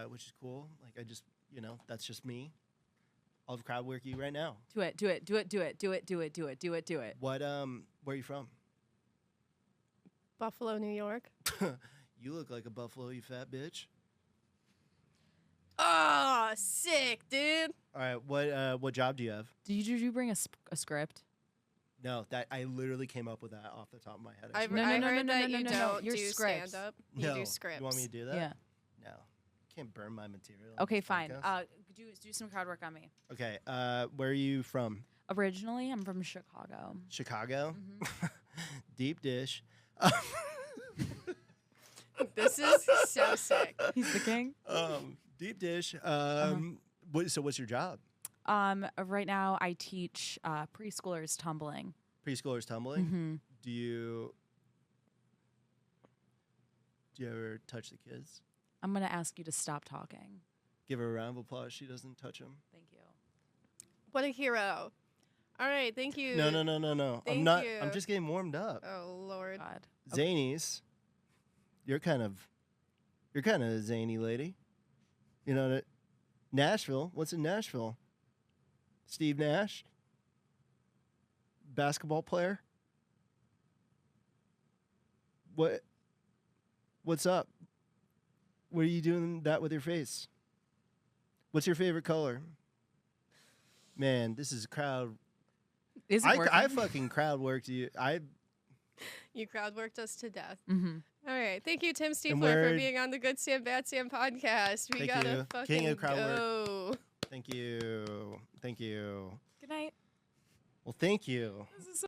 A: which is cool. Like, I just, you know, that's just me. I'll crowd work you right now.
B: Do it, do it, do it, do it, do it, do it, do it, do it, do it.
A: What, where are you from?
C: Buffalo, New York.
A: You look like a buffalo, you fat bitch.
C: Oh, sick, dude.
A: All right, what job do you have?
B: Did you bring a script?
A: No, that I literally came up with that off the top of my head.
C: I
B: No, no,
C: heard
B: no, no,
C: that
B: no,
C: you
B: no, no.
C: don't
B: Your
C: do
B: scripts.
C: stand-up.
A: No.
C: You do scripts.
A: You want me to do that?
B: Yeah.
A: No. Can't burn my material. on
B: Okay,
A: this
B: fine.
A: podcast.
B: Do some crowd work on me.
A: Okay, where are you from?
B: Originally, I'm from Chicago.
A: Chicago? Deep dish.
C: This is so sick.
B: He's the king.
A: Deep dish. So what's your job?
B: Right now, I teach preschoolers tumbling.
A: Preschoolers tumbling?
B: Mm-hmm.
A: Do you ever touch the kids?
B: I'm gonna ask you to stop talking.
A: Give her a round of applause. She doesn't touch them.
B: Thank you.
C: What a hero. All right, thank you.
A: No. I'm
C: Thank
A: not.
C: you.
A: I'm just getting warmed up.
C: Oh, Lord.
B: God.
A: Zanies, you're kind of a zany lady. You know that. Nashville. What's in Nashville? Steve Nash. Basketball player. What's up? What are you doing that with your face? What's your favorite color? Man, this is crowd.
B: Is it working?
A: I fucking crowd worked you.
C: You crowd worked us to death.
B: Mm-hmm.
C: All right. Thank you, Tim Stiefler,
A: we're-
C: for being on the Good Sam, Bad Sam podcast. We
A: Thank
C: gotta
A: you.
C: fucking
A: King of crowd work.
C: go.
A: Thank you.
B: Good night.
A: Well, thank you.
B: This is so